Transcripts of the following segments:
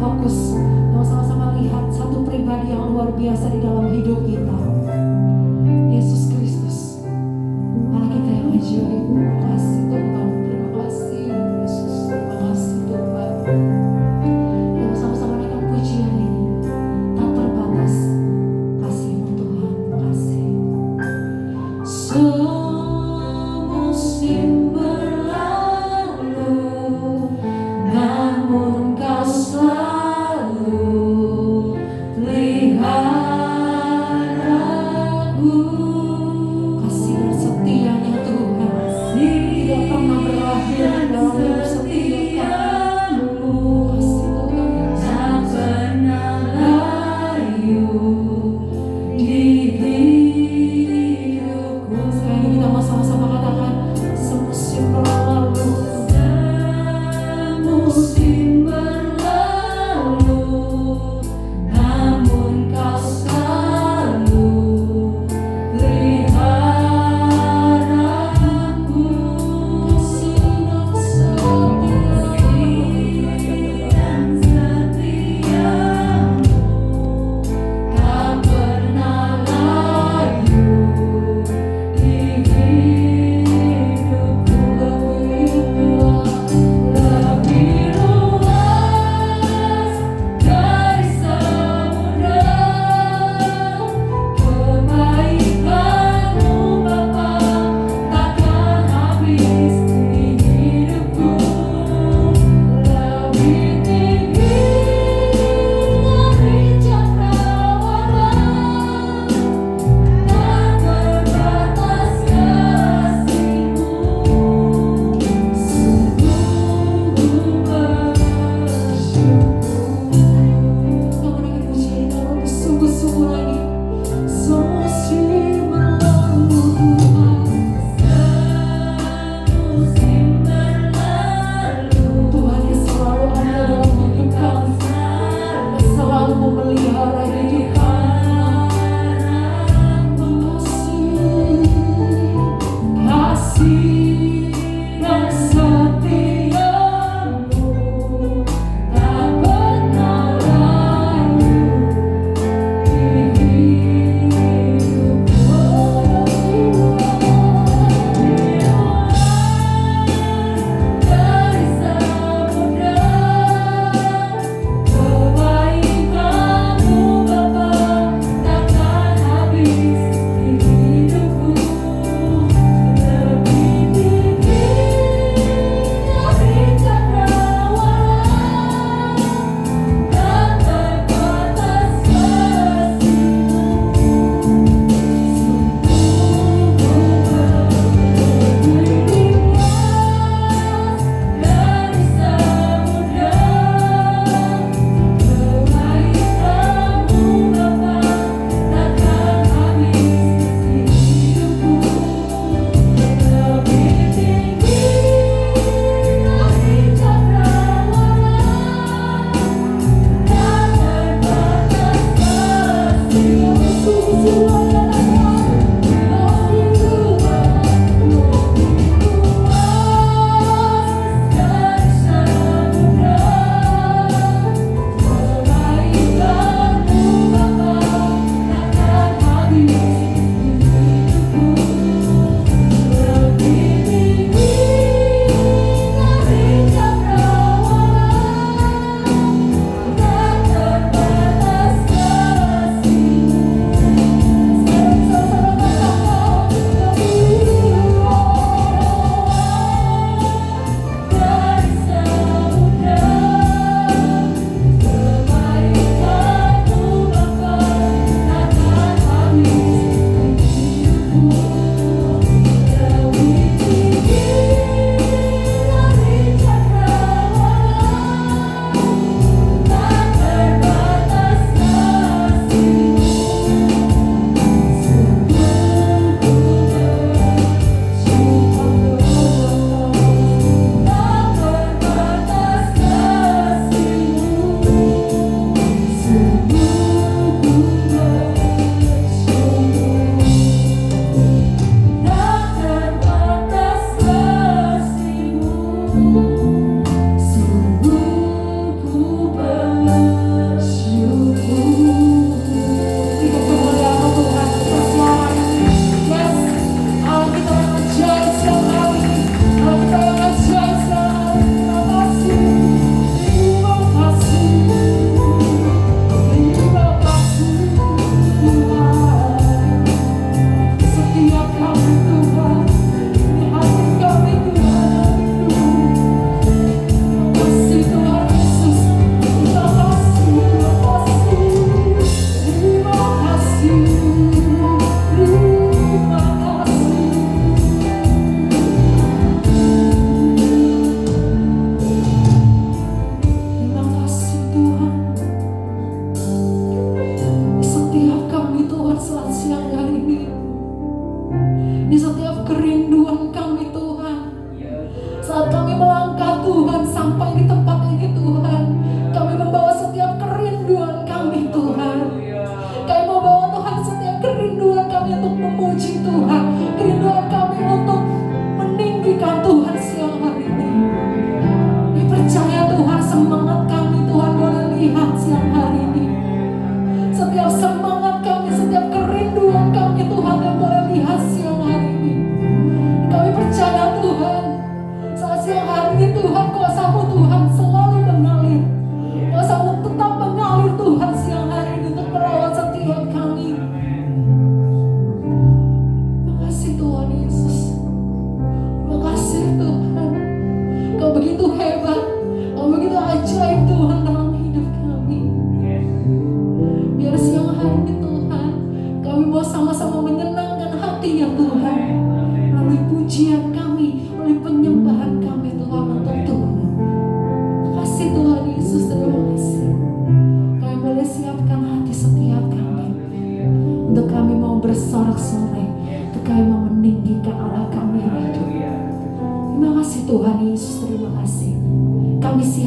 fokus dan sama-sama lihat satu pribadi yang luar biasa di dalam hidup kita. Yesus Kristus, Allah kita yang ajaib. Terima kasih Tuhan, terima kasih Yesus, terima kasih Tuhan. Dan sama-sama naikkan pujian ini, tak terbatas kasih-Mu Tuhan, kasih. Semusim berlalu, namun Kau selalu pelihara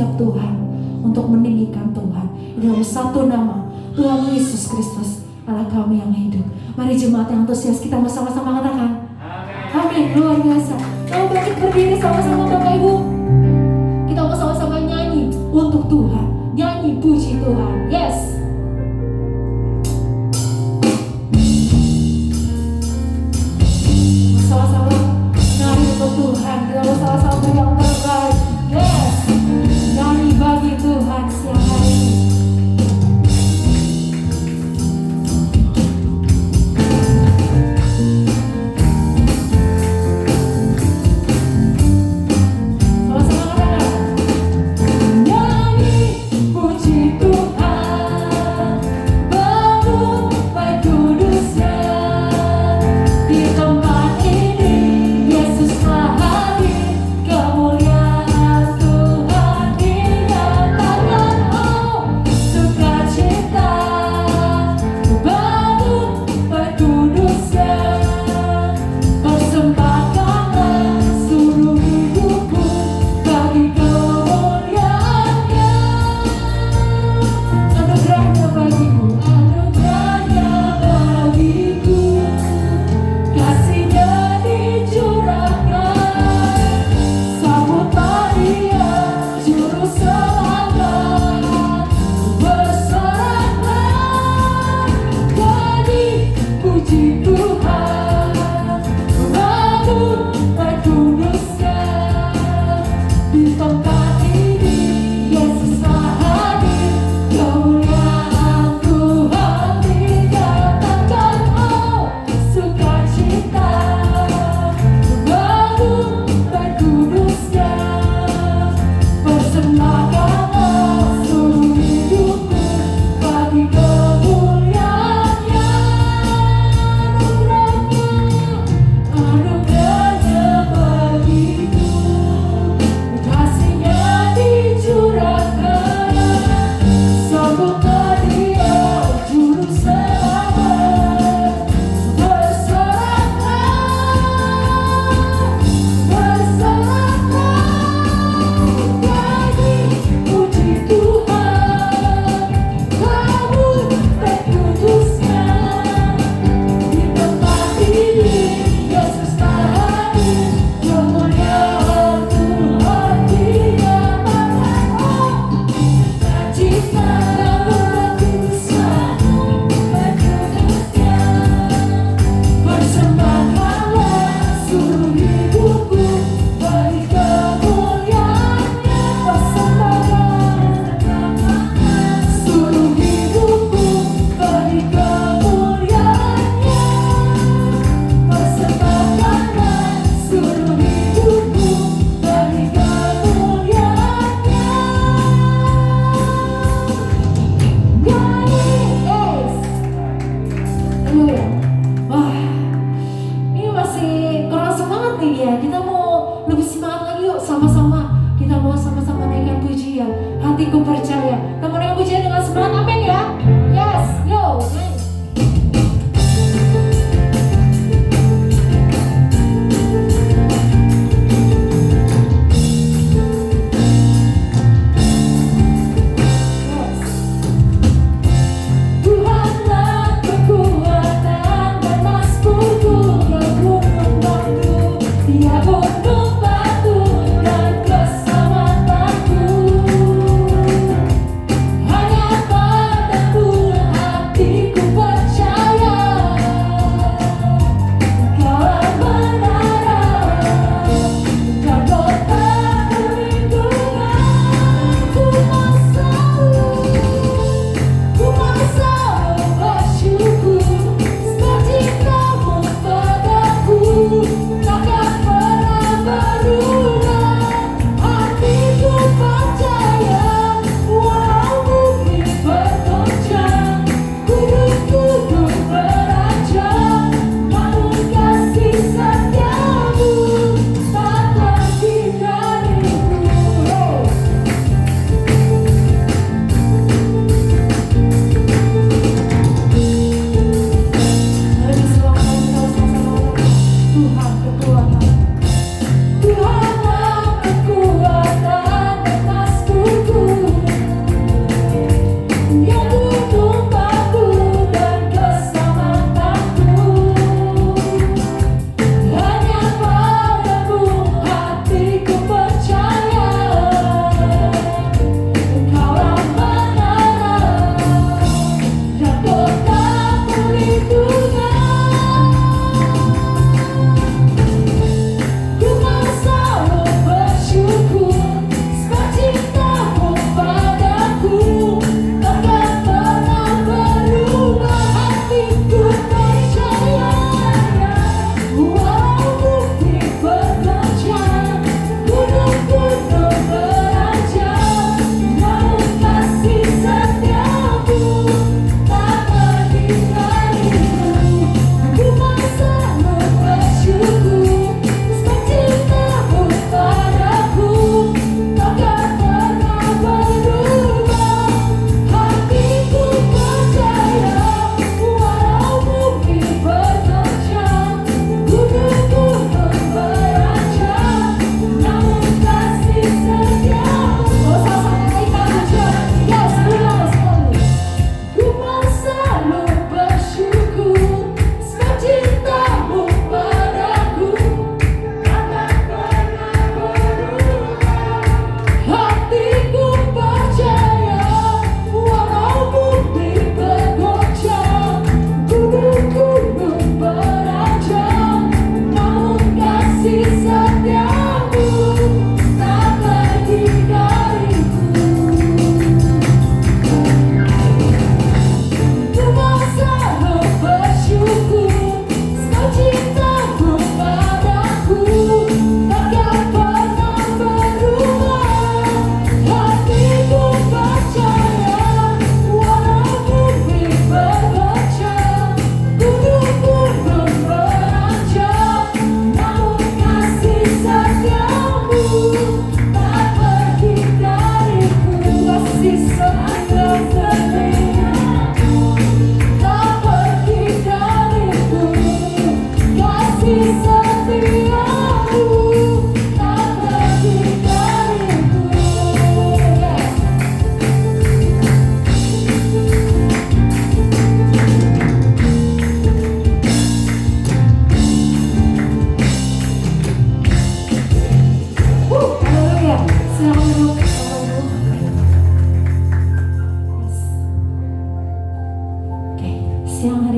siap Tuhan untuk meninggikan Tuhan di dalam satu nama Tuhan Yesus Kristus Allah kami yang hidup. Mari jemaat yang antusias kita bersama-sama katakan amin. Luar biasa. Mau bangkit berdiri sama-sama Bapak Ibu. Kita mau sama-sama nyanyi untuk Tuhan, nyanyi puji Tuhan. Yes. Sama-sama nyanyi untuk Tuhan. Kita mau sama-sama yang terbaik. Yes. Nyanyi bagi Tuhan siang hari ini. Hanya padaku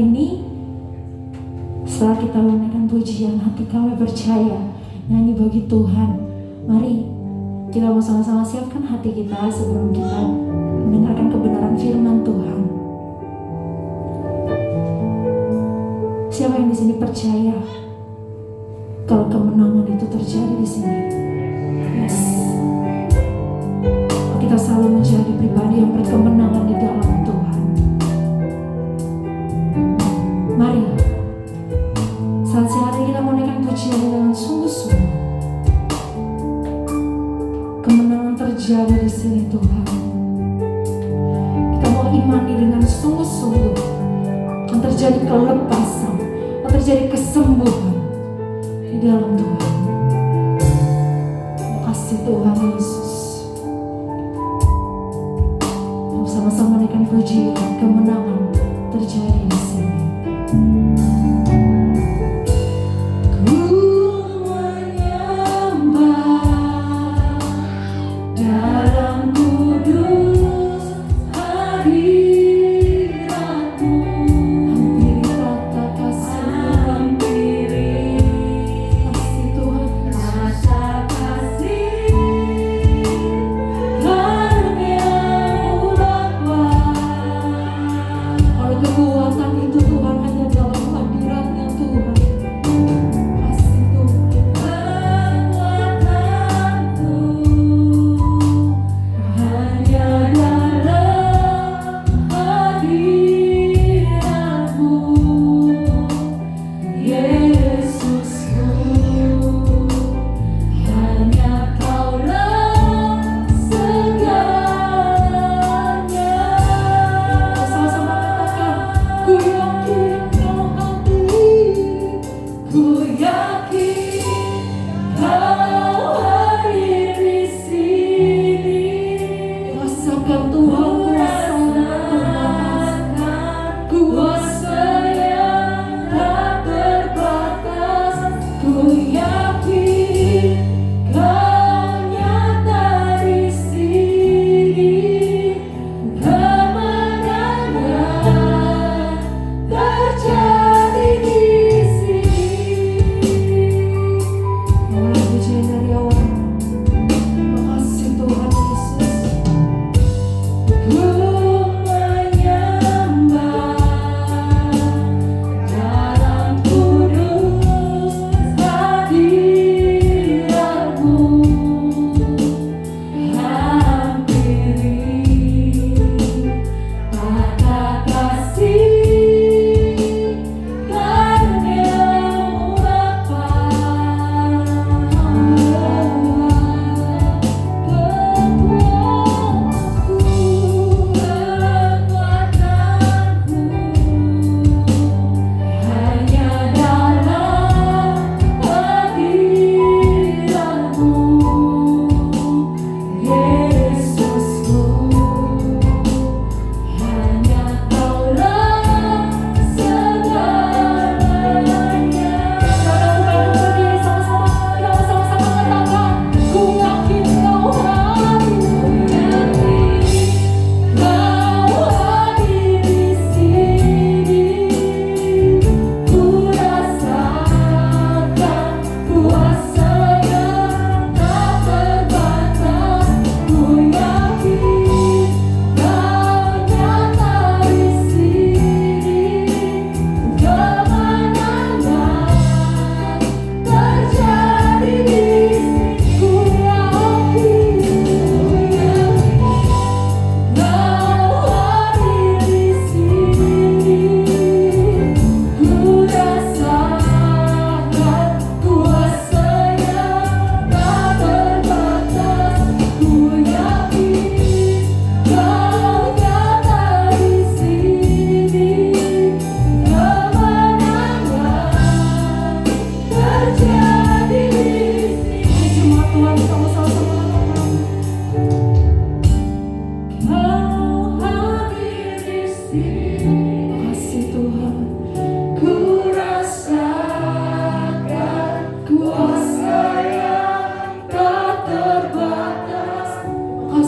hari ini setelah kita menaikkan pujian, hati kami percaya nyanyi bagi Tuhan. Mari kita mau sama-sama siapkan hati kita sebelum kita mendengarkan kebenaran firman Tuhan. Siapa yang di sini percaya kalau kemenangan itu terjadi di sini? Yes. Kita selalu menjadi pribadi yang berkemenangan di dalam Tuhan. Mari saat siang hari kita mau naikkan pujian dengan sungguh-sungguh. Kemenangan terjadi di sini Tuhan. Kita mau imani dengan sungguh-sungguh. Akan terjadi kelepasan, akan terjadi kesembuhan di dalam Tuhan. Terima kasih Tuhan Yesus. Sama-sama naikkan pujian, kemenangan terjadi di sini.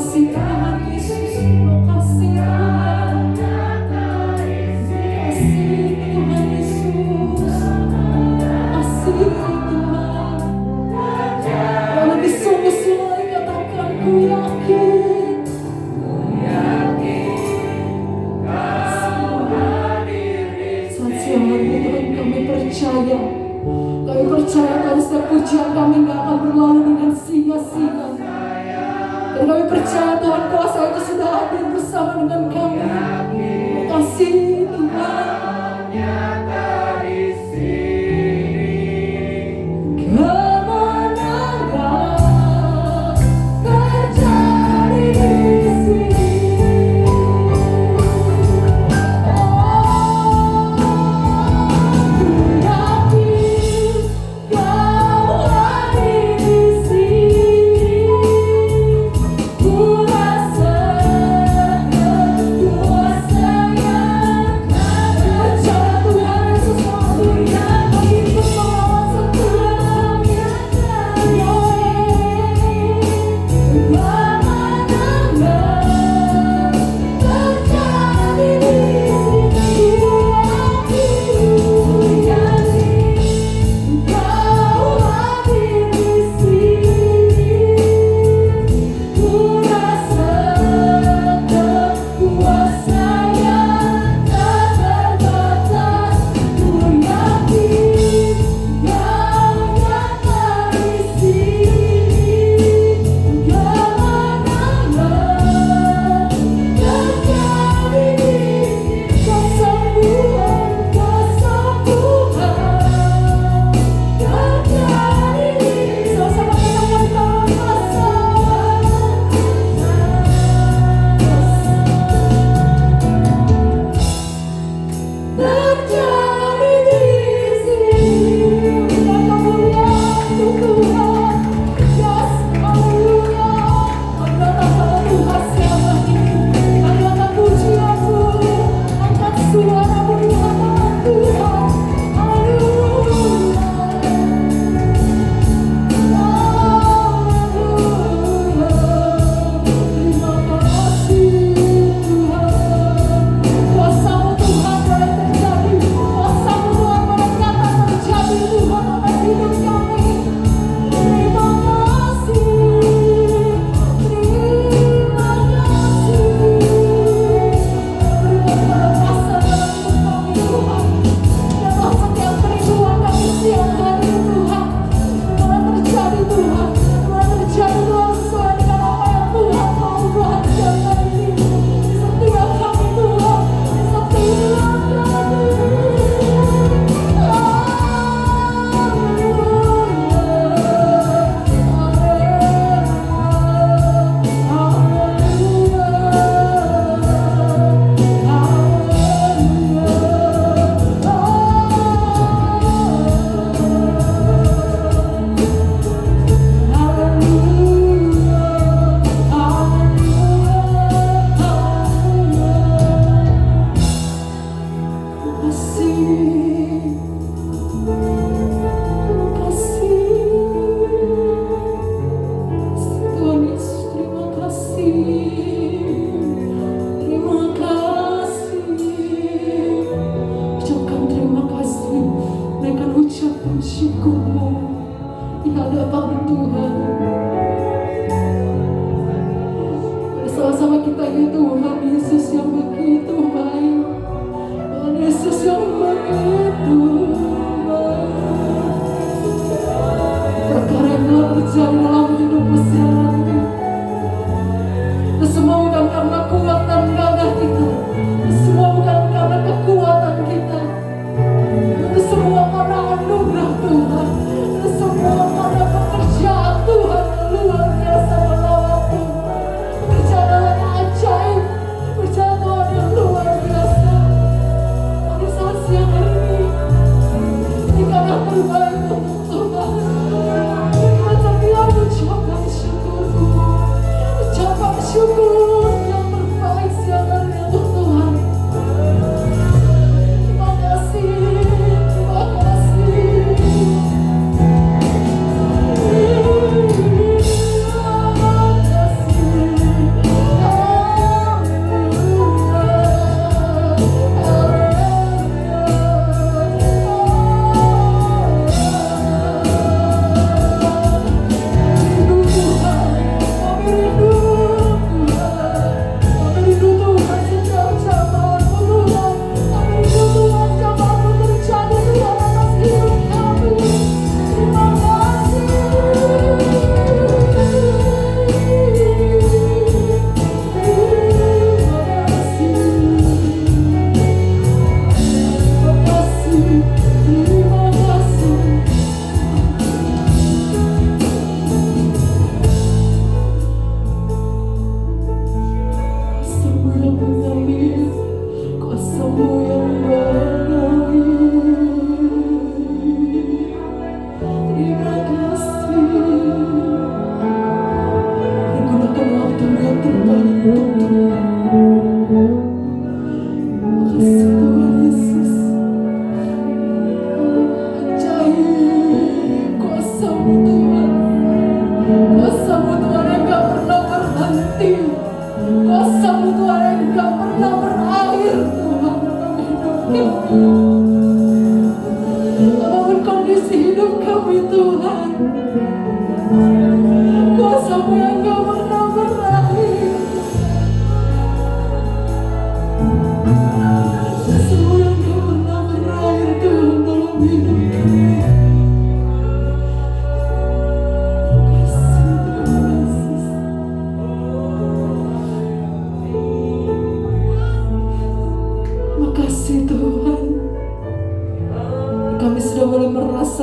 Kasih setiap pujian kami gak akan berlalu dengan sia-sia. Dan kami percaya Tuhan kuasa itu sudah hadir bersama dengan kami. Terima kasih Tuhan. Kemenangan terjadi di sini. Ku rasakan kuasa yang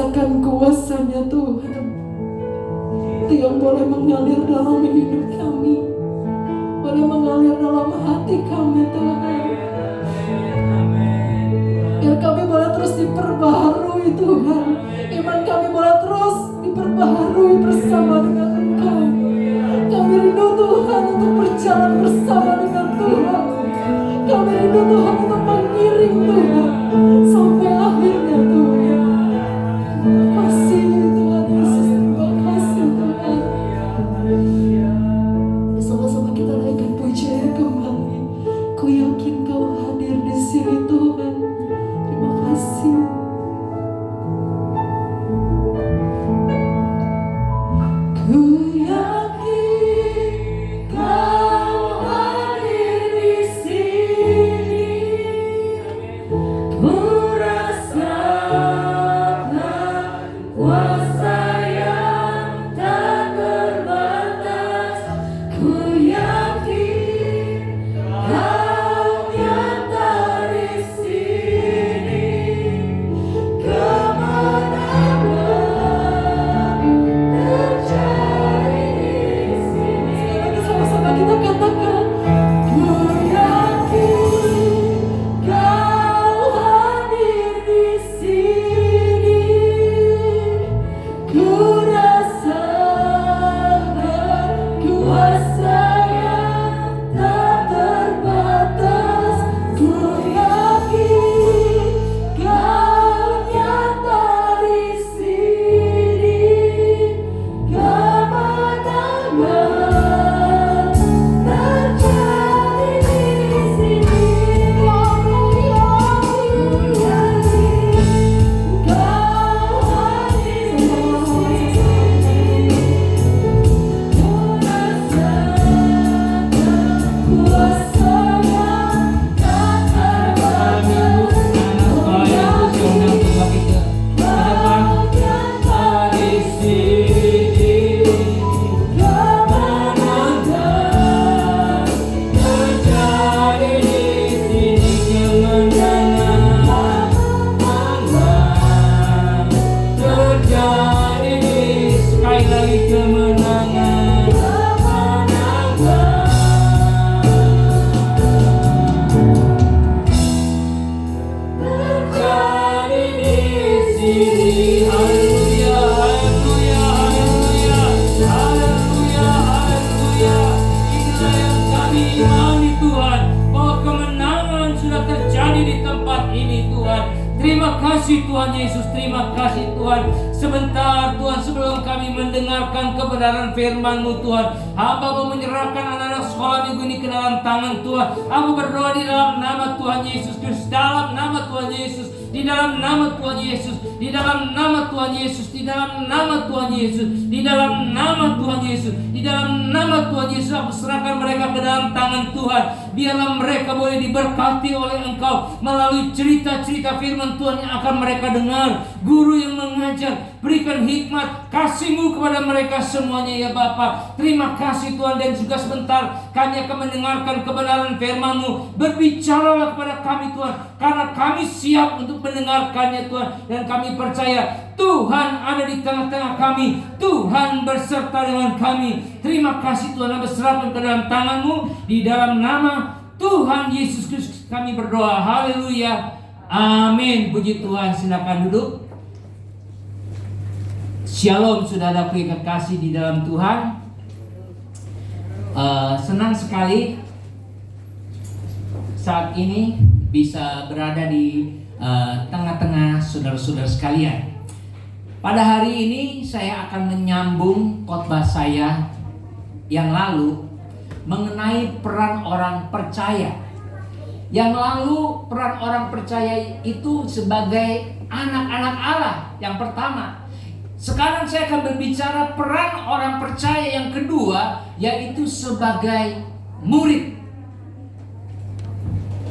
merasakan kuasa-Nya Tuhan, itu yang boleh mengalir dalam hidup kami, boleh mengalir dalam hati kami Tuhan. Biar kami boleh terus diperbaharui Tuhan, iman kami boleh terus diperbaharui bersama dengan Engkau. Kami rindu Tuhan untuk berjalan bersama dengan Tuhan. Kami rindu Tuhan untuk mengiring Tuhan sampai akhirnya Tuhan. Terima kasih Tuhan Yesus, terima kasih Tuhan. Sama-sama kita naikkan pujian kembali. Ku yakin Kau hadir di sini Tuhan. Terima kasih. Ku yakin Kau hadir di sini. Ku rasakan kuasa yang tak terbatas. Ku yakin Kau nyata di sini. Kemenangan terjadi di sini. Sama-sama kita katakan, ku yakin Kau hadir di sini. Ku rasakan kuasa yang tak terbatas. Ku yakin Kau nyata di sini. Kemenangan terjadi di sini. Ku yakin Kau hadir di sini. Ku rasakan kuasa yang tak terbatas. Ku yakin Kau nyata di sini. Kemenangan terjadi di sini. Kemenangan terjadi di sekali lagi kemenangan. Terjadi di sini. Haleluya, haleluya, haleluya, haleluya, haleluya. Inilah yang kami imani Tuhan, bahwa kemenangan sudah terjadi di tempat ini Tuhan. Terima kasih Tuhan Yesus, terima kasih Tuhan. Sebentar Tuhan, sebelum kami mendengarkan kebenaran firman-Mu Tuhan, hamba mau menyerahkan anak-anak sekolah minggu ini ke dalam tangan Tuhan. Aku berdoa di dalam nama Tuhan Yesus Kristus, dalam nama Tuhan Yesus, di dalam nama Tuhan Yesus, di dalam nama Tuhan Yesus, di dalam nama Tuhan Yesus, di dalam nama Tuhan Yesus, di dalam nama Tuhan Yesus. Aku serahkan mereka ke dalam tangan Tuhan. Biarlah mereka boleh diberkati oleh Engkau melalui cerita-cerita firman Tuhan yang akan mereka dengar. Guru yang mengajar, berikan hikmat kasih-Mu kepada mereka semuanya ya Bapa. Terima kasih Tuhan, dan juga sebentar kami akan mendengarkan kebenaran firman-Mu. Berbicaralah kepada kami Tuhan, karena kami siap untuk mendengarkannya Tuhan. Dan kami percaya Tuhan ada di tengah-tengah kami. Tuhan berserta dengan kami. Terima kasih Tuhan, kami serahkan ke dalam tangan-Mu. Di dalam nama Tuhan Yesus Kristus kami berdoa. Haleluya. Amin. Puji Tuhan. Silakan duduk. Shalom saudaraku yang kekasih di dalam Tuhan. Senang sekali saat ini bisa berada di tengah-tengah saudara-saudara sekalian. Pada hari ini saya akan menyambung khotbah saya yang lalu mengenai peran orang percaya. Yang lalu peran orang percaya itu sebagai anak-anak Allah yang pertama. Sekarang saya akan berbicara peran orang percaya yang kedua, yaitu sebagai murid.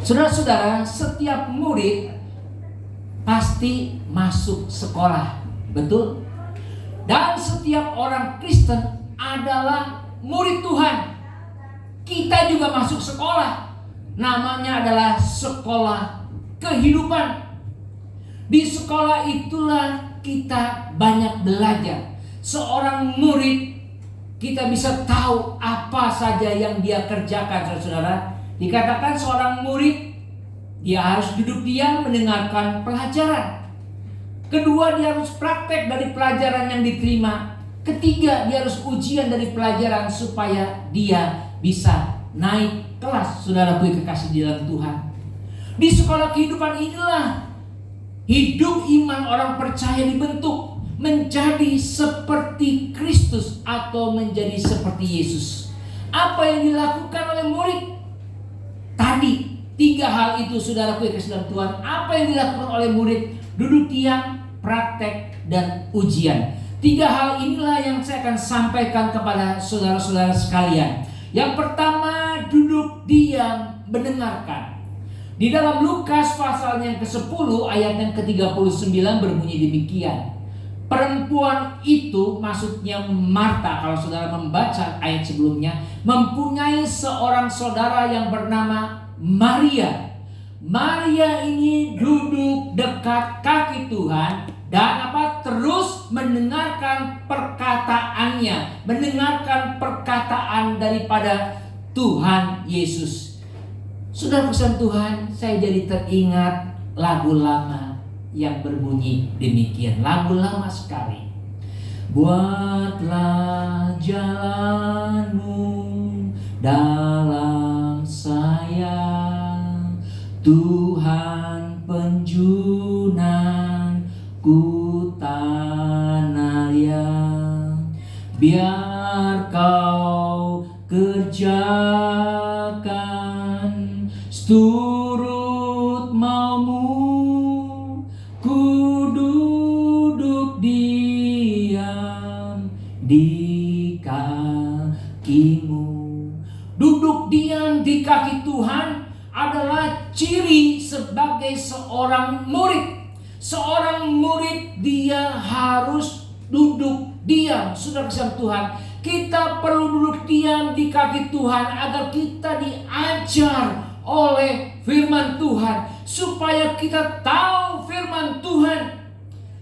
Saudara-saudara, setiap murid pasti masuk sekolah, betul? Dan setiap orang Kristen adalah murid Tuhan. Kita juga masuk sekolah. Namanya adalah sekolah kehidupan. Di sekolah itulah kita banyak belajar. Seorang murid, kita bisa tahu apa saja yang dia kerjakan, saudara-saudara. Dikatakan seorang murid, dia harus duduk diam mendengarkan pelajaran. Kedua, dia harus praktek dari pelajaran yang diterima. Ketiga, dia harus ujian dari pelajaran supaya dia bisa naik kelas. Saudaraku yang kekasih di dalam Tuhan, di sekolah kehidupan inilah hidup iman orang percaya dibentuk menjadi seperti Kristus atau menjadi seperti Yesus. Apa yang dilakukan oleh murid tadi, 3 hal itu, saudaraku yang kekasih dalam Tuhan. Apa yang dilakukan oleh murid? Duduk diam, praktek, dan ujian. 3 hal inilah yang saya akan sampaikan kepada saudara-saudara sekalian. Yang pertama, duduk diam mendengarkan. Di dalam Lukas pasal yang ke-10 ayat yang ke-39 berbunyi demikian. Perempuan itu, maksudnya Marta, kalau saudara membaca ayat sebelumnya, mempunyai seorang saudara yang bernama Maria. Maria ini duduk dekat kaki Tuhan dan terus mendengarkan perkataannya, mendengarkan perkataan daripada Tuhan Yesus. Sudah pesan Tuhan, saya jadi teringat lagu lama yang berbunyi demikian. Lagu lama sekali. Buatlah jalanmu dalam saya, Tuhan penjunan ku tanah liat. Biar kau kerjakan seturut maumu, ku duduk diam di kakimu. Duduk diam di kaki Tuhan adalah ciri sebagai seorang murid. Seorang murid dia harus duduk diam. Saudara kasih Tuhan, kita perlu duduk diam di kaki Tuhan agar kita diajar oleh firman Tuhan, supaya kita tahu firman Tuhan,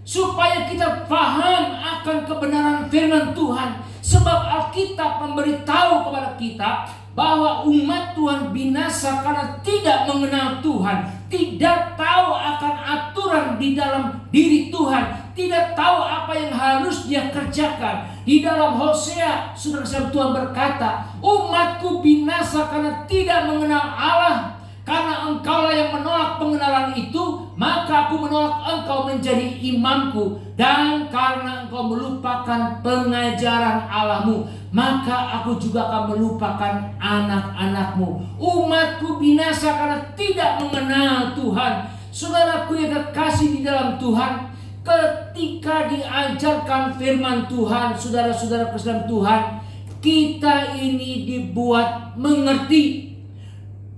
supaya kita paham akan kebenaran firman Tuhan. Sebab Alkitab memberitahu kepada kita bahwa umat Tuhan binasa karena tidak mengenal Tuhan, tidak tahu akan aturan di dalam diri Tuhan, tidak tahu apa yang harus dia kerjakan. Di dalam Hosea, saudara Tuhan berkata, umatku binasa karena tidak mengenal Allah. Karena engkaulah yang menolak pengenalan itu, maka aku menolak engkau menjadi imamku. Dan karena engkau melupakan pengajaran Allahmu, maka aku juga akan melupakan anak-anakmu. Umatku binasa karena tidak mengenal Tuhan. Saudaraku yang terkasih di dalam Tuhan, ketika diajarkan firman Tuhan, saudara-saudara dalam Tuhan, kita ini dibuat mengerti.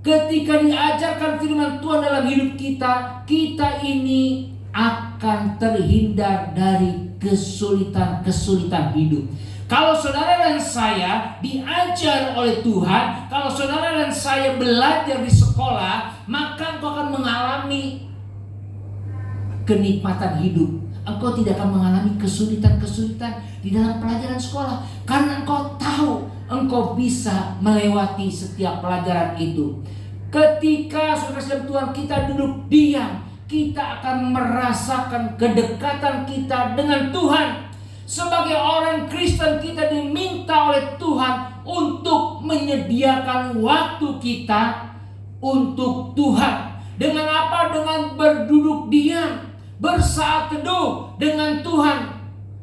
Ketika diajarkan firman Tuhan dalam hidup kita, kita ini akan terhindar dari kesulitan-kesulitan hidup. Kalau saudara dan saya diajar oleh Tuhan, kalau saudara dan saya belajar di sekolah, maka engkau akan mengalami kenikmatan hidup. Engkau tidak akan mengalami kesulitan-kesulitan di dalam pelajaran sekolah, karena engkau tahu engkau bisa melewati setiap pelajaran itu. Ketika saudara Tuhan kita duduk diam, kita akan merasakan kedekatan kita dengan Tuhan. Sebagai orang Kristen, kita diminta oleh Tuhan untuk menyediakan waktu kita untuk Tuhan. Dengan apa? Dengan berduduk diam, bersaat teduh dengan Tuhan.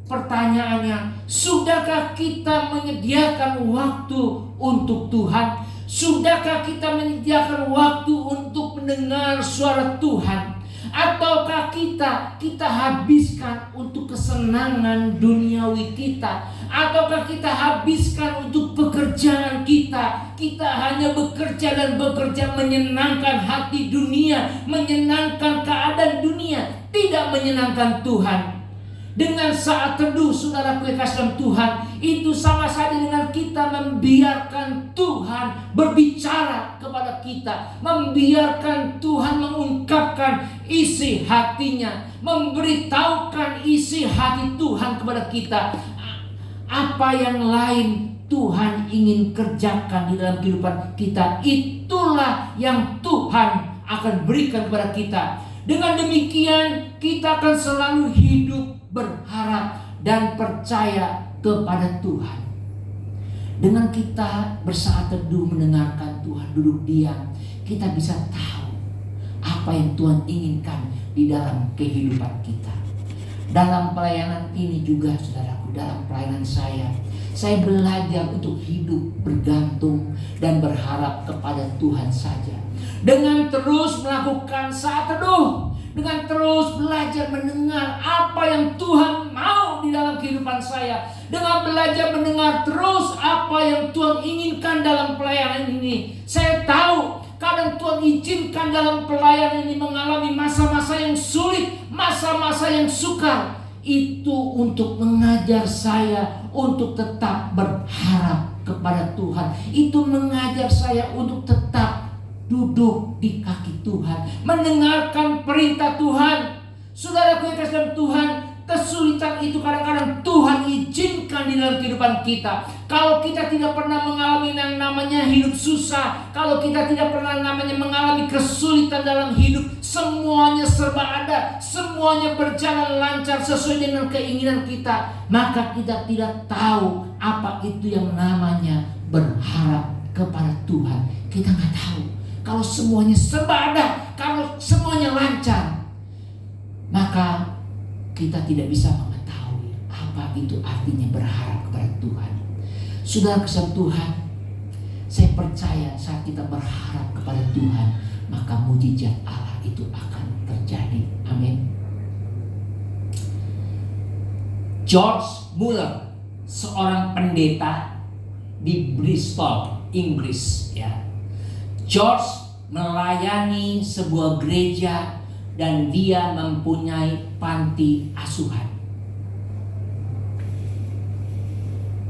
Pertanyaannya, sudahkah kita menyediakan waktu untuk Tuhan? Sudahkah kita menyediakan waktu untuk mendengar suara Tuhan? Ataukah kita habiskan untuk kesenangan duniawi kita? Ataukah kita habiskan untuk pekerjaan kita? Kita hanya bekerja dan bekerja menyenangkan hati dunia, menyenangkan keadaan dunia, tidak menyenangkan Tuhan. Dengan saat teduh, saudara kekasih dalam Tuhan, itu sama saja dengan kita membiarkan Tuhan berbicara kepada kita, membiarkan Tuhan mengungkapkan isi hatinya, memberitahukan isi hati Tuhan kepada kita. Apa yang lain Tuhan ingin kerjakan di dalam kehidupan kita, itulah yang Tuhan akan berikan kepada kita. Dengan demikian kita akan selalu hidup berharap dan percaya kepada Tuhan. Dengan kita bersaat teduh mendengarkan Tuhan, duduk diam, kita bisa tahu apa yang Tuhan inginkan di dalam kehidupan kita. Dalam pelayanan ini juga, saudaraku, dalam pelayanan saya belajar untuk hidup bergantung dan berharap kepada Tuhan saja. Dengan terus melakukan saat teduh, dengan terus belajar mendengar apa yang Tuhan mau di dalam kehidupan saya, dengan belajar mendengar terus apa yang Tuhan inginkan dalam pelayanan ini. Saya tahu kadang Tuhan izinkan dalam pelayanan ini mengalami masa-masa yang sulit, masa-masa yang sukar. Itu untuk mengajar saya untuk tetap berharap kepada Tuhan. Itu mengajar saya untuk tetap duduk di kaki Tuhan, mendengarkan perintah Tuhan. Saudaraku yang kasih dalam Tuhan, kesulitan itu kadang-kadang Tuhan izinkan di dalam kehidupan kita. Kalau kita tidak pernah mengalami yang namanya hidup susah, kalau kita tidak pernah namanya mengalami kesulitan dalam hidup, semuanya serba ada, semuanya berjalan lancar sesuai dengan keinginan kita, maka kita tidak tahu apa itu yang namanya berharap kepada Tuhan. Kita nggak tahu. Kalau semuanya serba ada, kalau semuanya lancar, maka kita tidak bisa mengetahui apa itu artinya berharap kepada Tuhan. Saudara kesal Tuhan, saya percaya saat kita berharap kepada Tuhan, maka mujizat Allah itu akan terjadi. Amin. George Muller, seorang pendeta di Bristol, Inggris, ya. George melayani sebuah gereja dan dia mempunyai panti asuhan.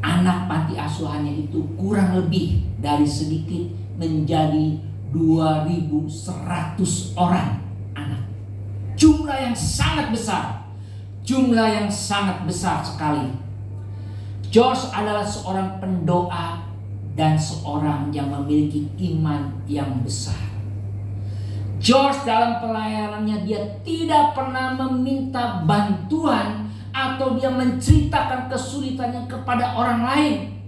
Anak panti asuhannya itu kurang lebih dari sedikit menjadi 2.100 orang anak. Jumlah yang sangat besar. Jumlah yang sangat besar sekali. George adalah seorang pendoa dan seorang yang memiliki iman yang besar. George dalam pelayanannya dia tidak pernah meminta bantuan atau dia menceritakan kesulitannya kepada orang lain.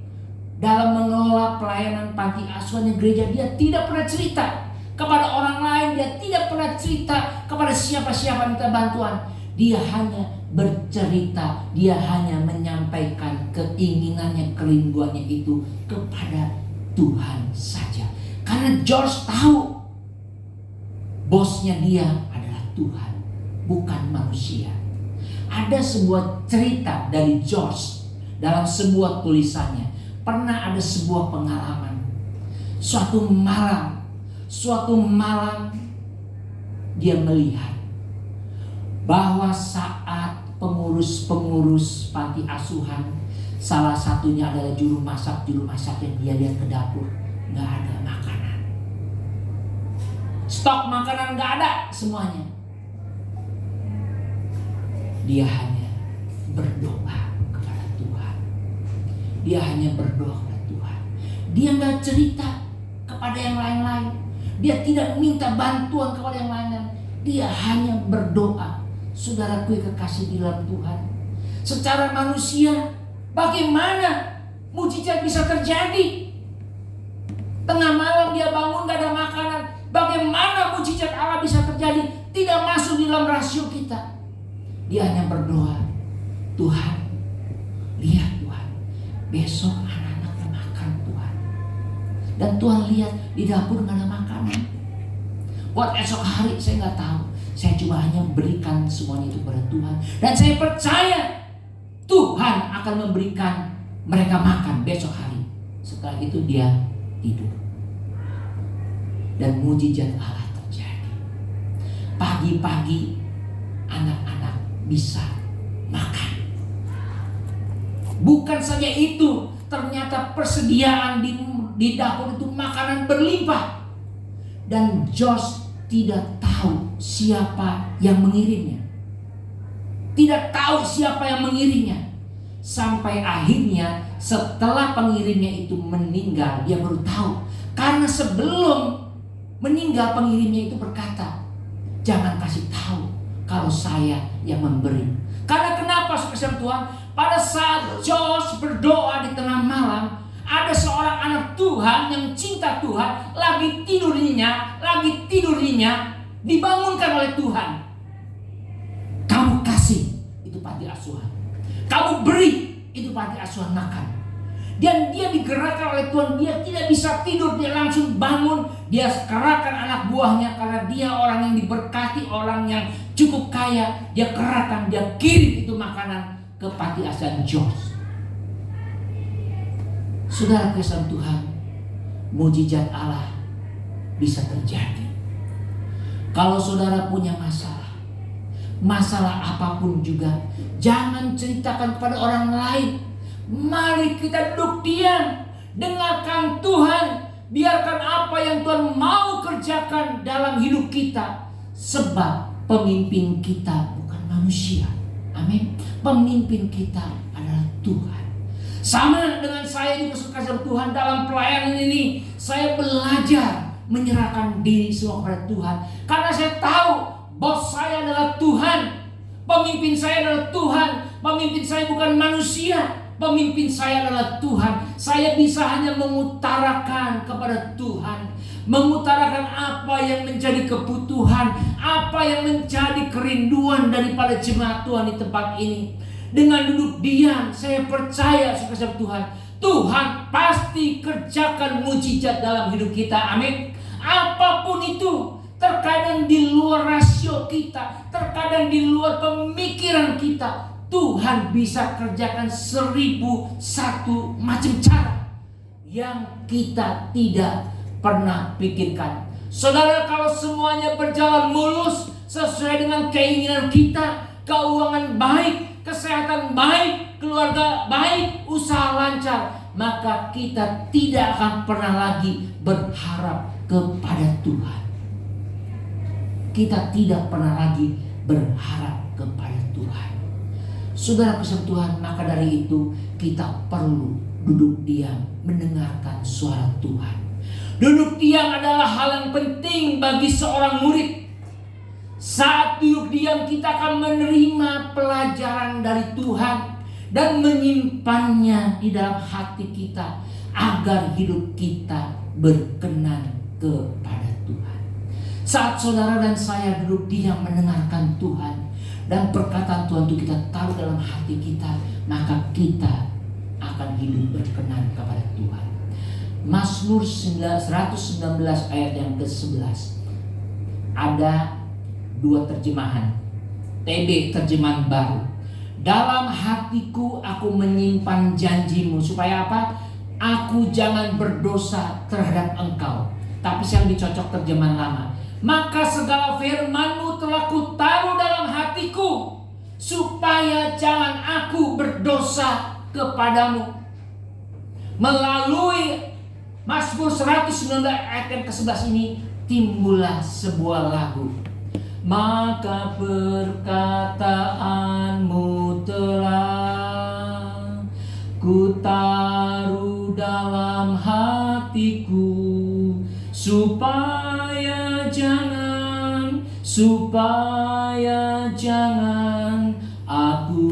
Dalam mengelola pelayanan panti asuhan gereja, dia tidak pernah cerita kepada orang lain, dia tidak pernah cerita kepada siapa-siapa minta bantuan. Dia hanya bercerita, dia hanya menyampaikan keinginannya, kerinduannya itu kepada Tuhan saja. Karena George tahu bosnya dia adalah Tuhan, bukan manusia. Ada sebuah cerita dari George dalam sebuah tulisannya. Pernah ada sebuah pengalaman. Suatu malam dia melihat bahwa saat pengurus-pengurus panti asuhan, salah satunya adalah juru masak yang dia lihat ke dapur, nggak ada makanan. Stok makanan nggak ada semuanya. Dia hanya berdoa kepada Tuhan. Dia hanya berdoa kepada Tuhan. Dia nggak cerita kepada yang lain-lain. Dia tidak minta bantuan kepada yang lain-lain. Dia hanya berdoa. Saudaraku yang kekasih di dalam Tuhan, secara manusia bagaimana mujizat bisa terjadi? Tengah malam dia bangun gak ada makanan. Bagaimana mujizat Allah bisa terjadi? Tidak masuk di dalam rasio kita. Dia hanya berdoa, Tuhan, lihat Tuhan, besok anak-anak makan Tuhan. Dan Tuhan lihat di dapur gak ada makanan. Buat esok hari saya gak tahu. Saya cuma hanya berikan semuanya itu kepada Tuhan. Dan saya percaya Tuhan akan memberikan mereka makan besok hari. Setelah itu dia tidur. Dan mujizat Allah terjadi. Pagi-pagi anak-anak bisa makan. Bukan saja itu, ternyata persediaan di dapur itu makanan berlimpah. Dan Josh tidak tahu siapa yang mengirimnya. Tidak tahu siapa yang mengirimnya. Sampai akhirnya setelah pengirimnya itu meninggal, dia baru tahu. Karena sebelum meninggal, pengirimnya itu berkata, jangan kasih tahu kalau saya yang memberi. Karena kenapa, saudara Tuhan? Pada saat Josh berdoa di tengah malam, ada seorang anak Tuhan yang cinta Tuhan lagi tidurnya dibangunkan oleh Tuhan. Kamu kasih, itu panti asuhan. Kamu beri, itu panti asuhan makan. Dan dia digerakkan oleh Tuhan. Dia tidak bisa tidur, dia langsung bangun. Dia kerahkan anak buahnya, karena dia orang yang diberkati, orang yang cukup kaya. Dia kerahkan, dia kirim itu makanan ke panti asuhan Josh. Saudara kasih Tuhan, mujizat Allah bisa terjadi. Kalau saudara punya masalah apapun juga, jangan ceritakan kepada orang lain. Mari kita duduk diam, dengarkan Tuhan, biarkan apa yang Tuhan mau kerjakan dalam hidup kita. Sebab pemimpin kita bukan manusia. Amin. Pemimpin kita adalah Tuhan. Sama dengan saya juga, saudara Tuhan, dalam pelayanan ini saya belajar menyerahkan diri semua kepada Tuhan. Karena saya tahu bos saya adalah Tuhan, pemimpin saya adalah Tuhan. Pemimpin saya bukan manusia, pemimpin saya adalah Tuhan. Saya bisa hanya mengutarakan kepada Tuhan, mengutarakan apa yang menjadi kebutuhan, apa yang menjadi kerinduan daripada jemaat Tuhan di tempat ini. Dengan duduk diam, saya percaya saudara Tuhan, Tuhan pasti kerjakan mujizat dalam hidup kita. Amin. Apapun itu, terkadang di luar rasio kita, terkadang di luar pemikiran kita, Tuhan bisa kerjakan 1001 macam cara yang kita tidak pernah pikirkan. Saudara, kalau semuanya berjalan mulus sesuai dengan keinginan kita, keuangan baik, kesehatan baik, keluarga baik, usaha lancar, maka kita tidak akan pernah lagi berharap kepada Tuhan. Kita tidak pernah lagi berharap kepada Tuhan. Saudara kasih Tuhan, maka dari itu kita perlu duduk diam mendengarkan suara Tuhan. Duduk diam adalah hal yang penting bagi seorang murid. Saat duduk diam, kita akan menerima pelajaran dari Tuhan dan menyimpannya di dalam hati kita agar hidup kita berkenan kepada Tuhan. Saat saudara dan saya duduk diam mendengarkan Tuhan dan perkataan Tuhan itu kita taruh dalam hati kita, maka kita akan hidup berkenan kepada Tuhan. Mazmur 119 ayat yang ke-11. Ada dua terjemahan. TB terjemahan baru. Dalam hatiku aku menyimpan janjimu, supaya apa? Aku jangan berdosa terhadap engkau. Tapi yang dicocok terjemahan lama. Maka segala firman-Mu telah kutaruh dalam hatiku, supaya jangan aku berdosa kepadamu. Melalui Mazmur 119 ayat yang ke-11 ini timbullah sebuah lagu. Maka perkataan-Mu telah kutaruh dalam hatiku, supaya jangan aku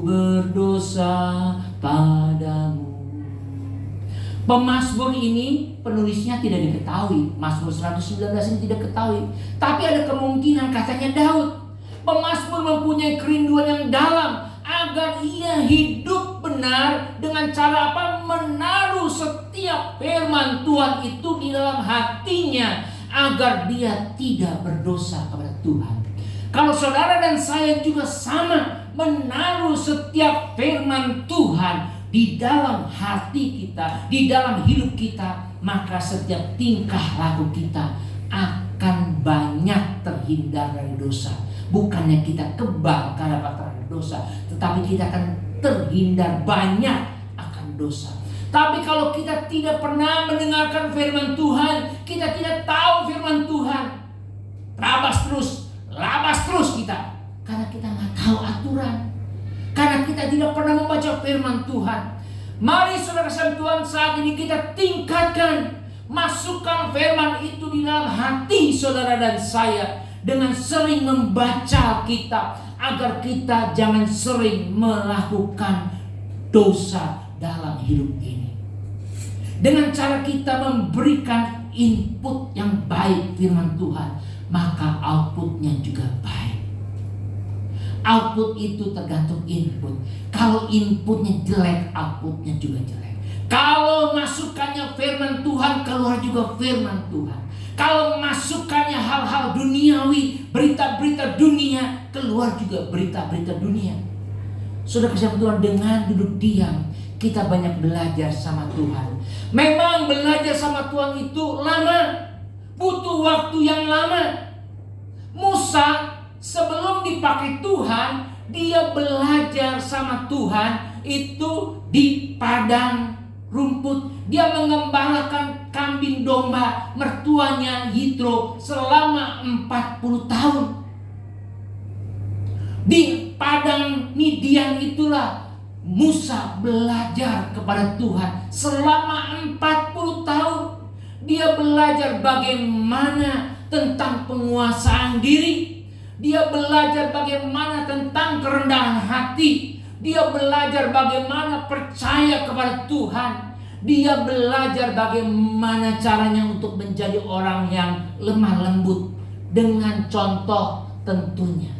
berdosa padamu. Pemazmur ini penulisnya tidak diketahui. Mazmur 119 ini tidak ketahui. Tapi ada kemungkinan katanya Daud. Pemazmur mempunyai kerinduan yang dalam agar ia hidup benar dengan cara apa? Menaruh setiap firman Tuhan itu di dalam hatinya agar dia tidak berdosa kepada Tuhan. Kalau saudara dan saya juga sama, menaruh setiap firman Tuhan di dalam hati kita, di dalam hidup kita, maka setiap tingkah laku kita akan banyak terhindar dari dosa. Bukannya kita kebal karena terhadap dosa, tetapi kita akan terhindar banyak akan dosa. Tapi kalau kita tidak pernah mendengarkan firman Tuhan, kita tidak tahu firman Tuhan, labas terus kita. Karena kita nggak tahu aturan. Karena kita tidak pernah membaca firman Tuhan. Mari saudara kasih Tuhan, saat ini kita tingkatkan, masukkan firman itu di dalam hati saudara dan saya, dengan sering membaca Alkitab, agar kita jangan sering melakukan dosa dalam hidup ini. Dengan cara kita memberikan input yang baik firman Tuhan, maka outputnya juga baik. Output itu tergantung input. Kalau inputnya jelek, outputnya juga jelek. Kalau masukannya firman Tuhan, keluar juga firman Tuhan. Kalau masukannya hal-hal duniawi, berita-berita dunia, keluar juga berita-berita dunia. Saudara kasih Tuhan, dengan duduk diam, kita banyak belajar sama Tuhan. Memang belajar sama Tuhan itu lama, butuh waktu yang lama. Musa sebelum dipakai Tuhan, dia belajar sama Tuhan itu di padang rumput. Dia mengembalakan kambing domba mertuanya Yitro selama 40 tahun. Di padang Midian itulah Musa belajar kepada Tuhan selama 40 tahun. Dia belajar bagaimana tentang penguasaan diri. Dia belajar bagaimana tentang kerendahan hati. Dia belajar bagaimana percaya kepada Tuhan. Dia belajar bagaimana caranya untuk menjadi orang yang lemah lembut dengan contoh tentunya.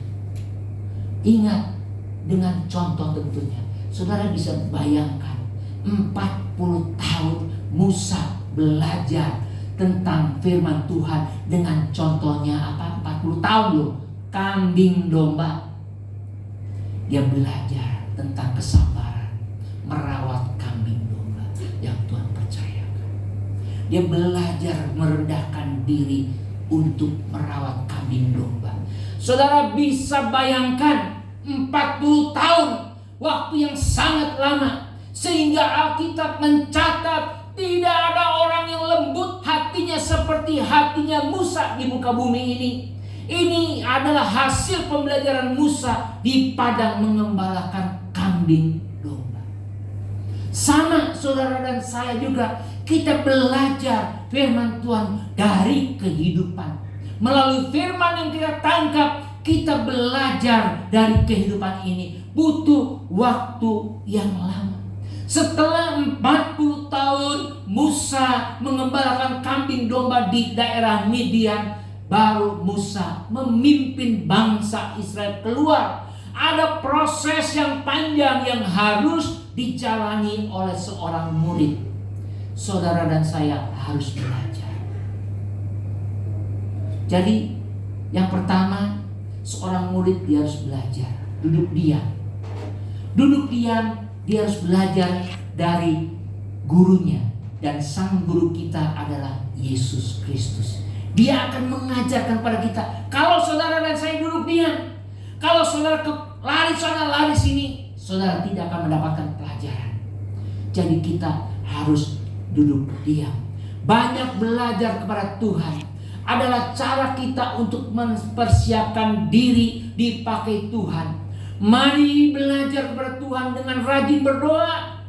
Ingat, dengan contoh tentunya. Saudara bisa bayangkan 40 tahun Musa belajar tentang firman Tuhan dengan contohnya apa? 40 tahun loh. Kambing domba. Dia belajar tentang kesabaran, merawat kambing domba yang Tuhan percayakan. Dia belajar merendahkan diri untuk merawat kambing domba. Saudara bisa bayangkan 40 tahun, waktu yang sangat lama, sehingga Alkitab mencatat tidak ada orang yang lembut hatinya seperti hatinya Musa di muka bumi ini. Ini adalah hasil pembelajaran Musa di padang mengembalakan kambing domba. Sama saudara dan saya juga, kita belajar firman Tuhan dari kehidupan. Melalui firman yang kita tangkap, kita belajar dari kehidupan ini. Butuh waktu yang lama. Setelah 40 tahun Musa mengembalakan kambing domba di daerah Midian, baru Musa memimpin bangsa Israel keluar. Ada proses yang panjang yang harus dijalani oleh seorang murid. Saudara dan saya harus belajar. Jadi yang pertama, seorang murid dia harus belajar duduk diam. Duduk diam, dia harus belajar dari gurunya. Dan sang guru kita adalah Yesus Kristus. Dia akan mengajarkan pada kita. Kalau saudara dan saya duduk diam, kalau saudara lari sana lari sini, saudara tidak akan mendapatkan pelajaran. Jadi kita harus duduk diam. Banyak belajar kepada Tuhan adalah cara kita untuk mempersiapkan diri dipakai Tuhan. Mari belajar kepada Tuhan dengan rajin berdoa,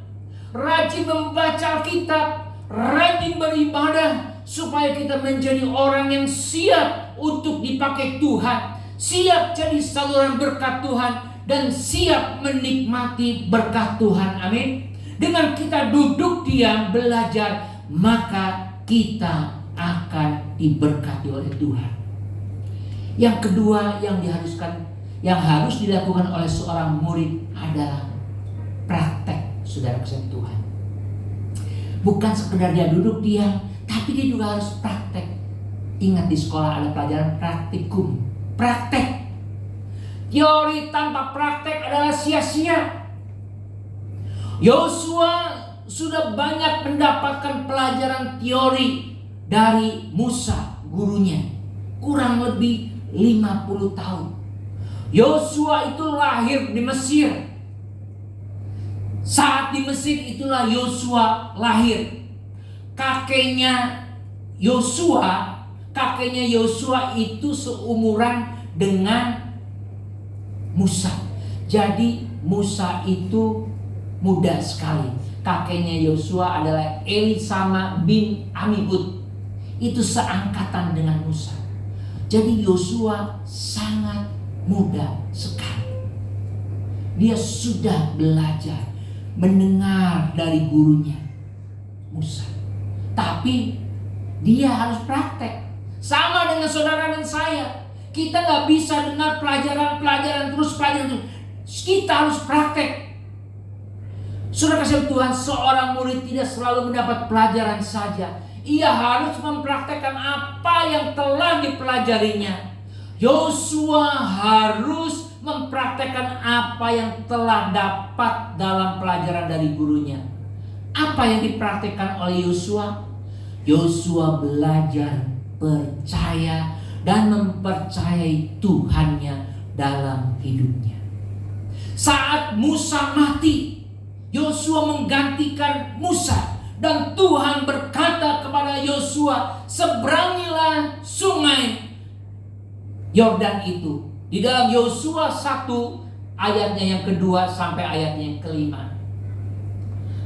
rajin membaca Alkitab, rajin beribadah, supaya kita menjadi orang yang siap untuk dipakai Tuhan, siap jadi saluran berkat Tuhan, dan siap menikmati berkat Tuhan. Amin. Dengan kita duduk diam belajar, maka kita akan diberkati oleh Tuhan. Yang kedua yang harus dilakukan oleh seorang murid adalah praktek, saudara kasih Tuhan. Bukan sekedar dia duduk diam, tapi dia juga harus praktek. Ingat di sekolah ada pelajaran praktikum, praktek. Teori tanpa praktek adalah sia-sia. Yosua sudah banyak mendapatkan pelajaran teori dari Musa, gurunya. Kurang lebih 50 tahun. Yosua itu lahir di Mesir. Saat di Mesir itulah Yosua lahir. Kakeknya Yosua itu seumuran dengan Musa. Jadi Musa itu muda sekali. Kakeknya Yosua adalah Elisama bin Amihud. Itu seangkatan dengan Musa. Jadi Yosua sangat muda sekali. Dia sudah belajar mendengar dari gurunya Musa. Tapi dia harus praktek. Sama dengan saudara dan saya. Kita gak bisa dengar pelajaran terus. Kita harus praktek. Saudara kasih Tuhan, seorang murid tidak selalu mendapat pelajaran saja. Ia harus mempraktekkan apa yang telah dipelajarinya. Yosua harus mempraktekkan apa yang telah dapat dalam pelajaran dari gurunya. Apa yang dipraktekkan oleh Yosua? Yosua belajar percaya dan mempercayai Tuhannya dalam hidupnya. Saat Musa mati, Yosua menggantikan Musa. Dan Tuhan berkata kepada Yosua, seberangilah sungai Yordan itu. Di dalam Yosua 1 ayatnya yang kedua sampai ayatnya yang kelima.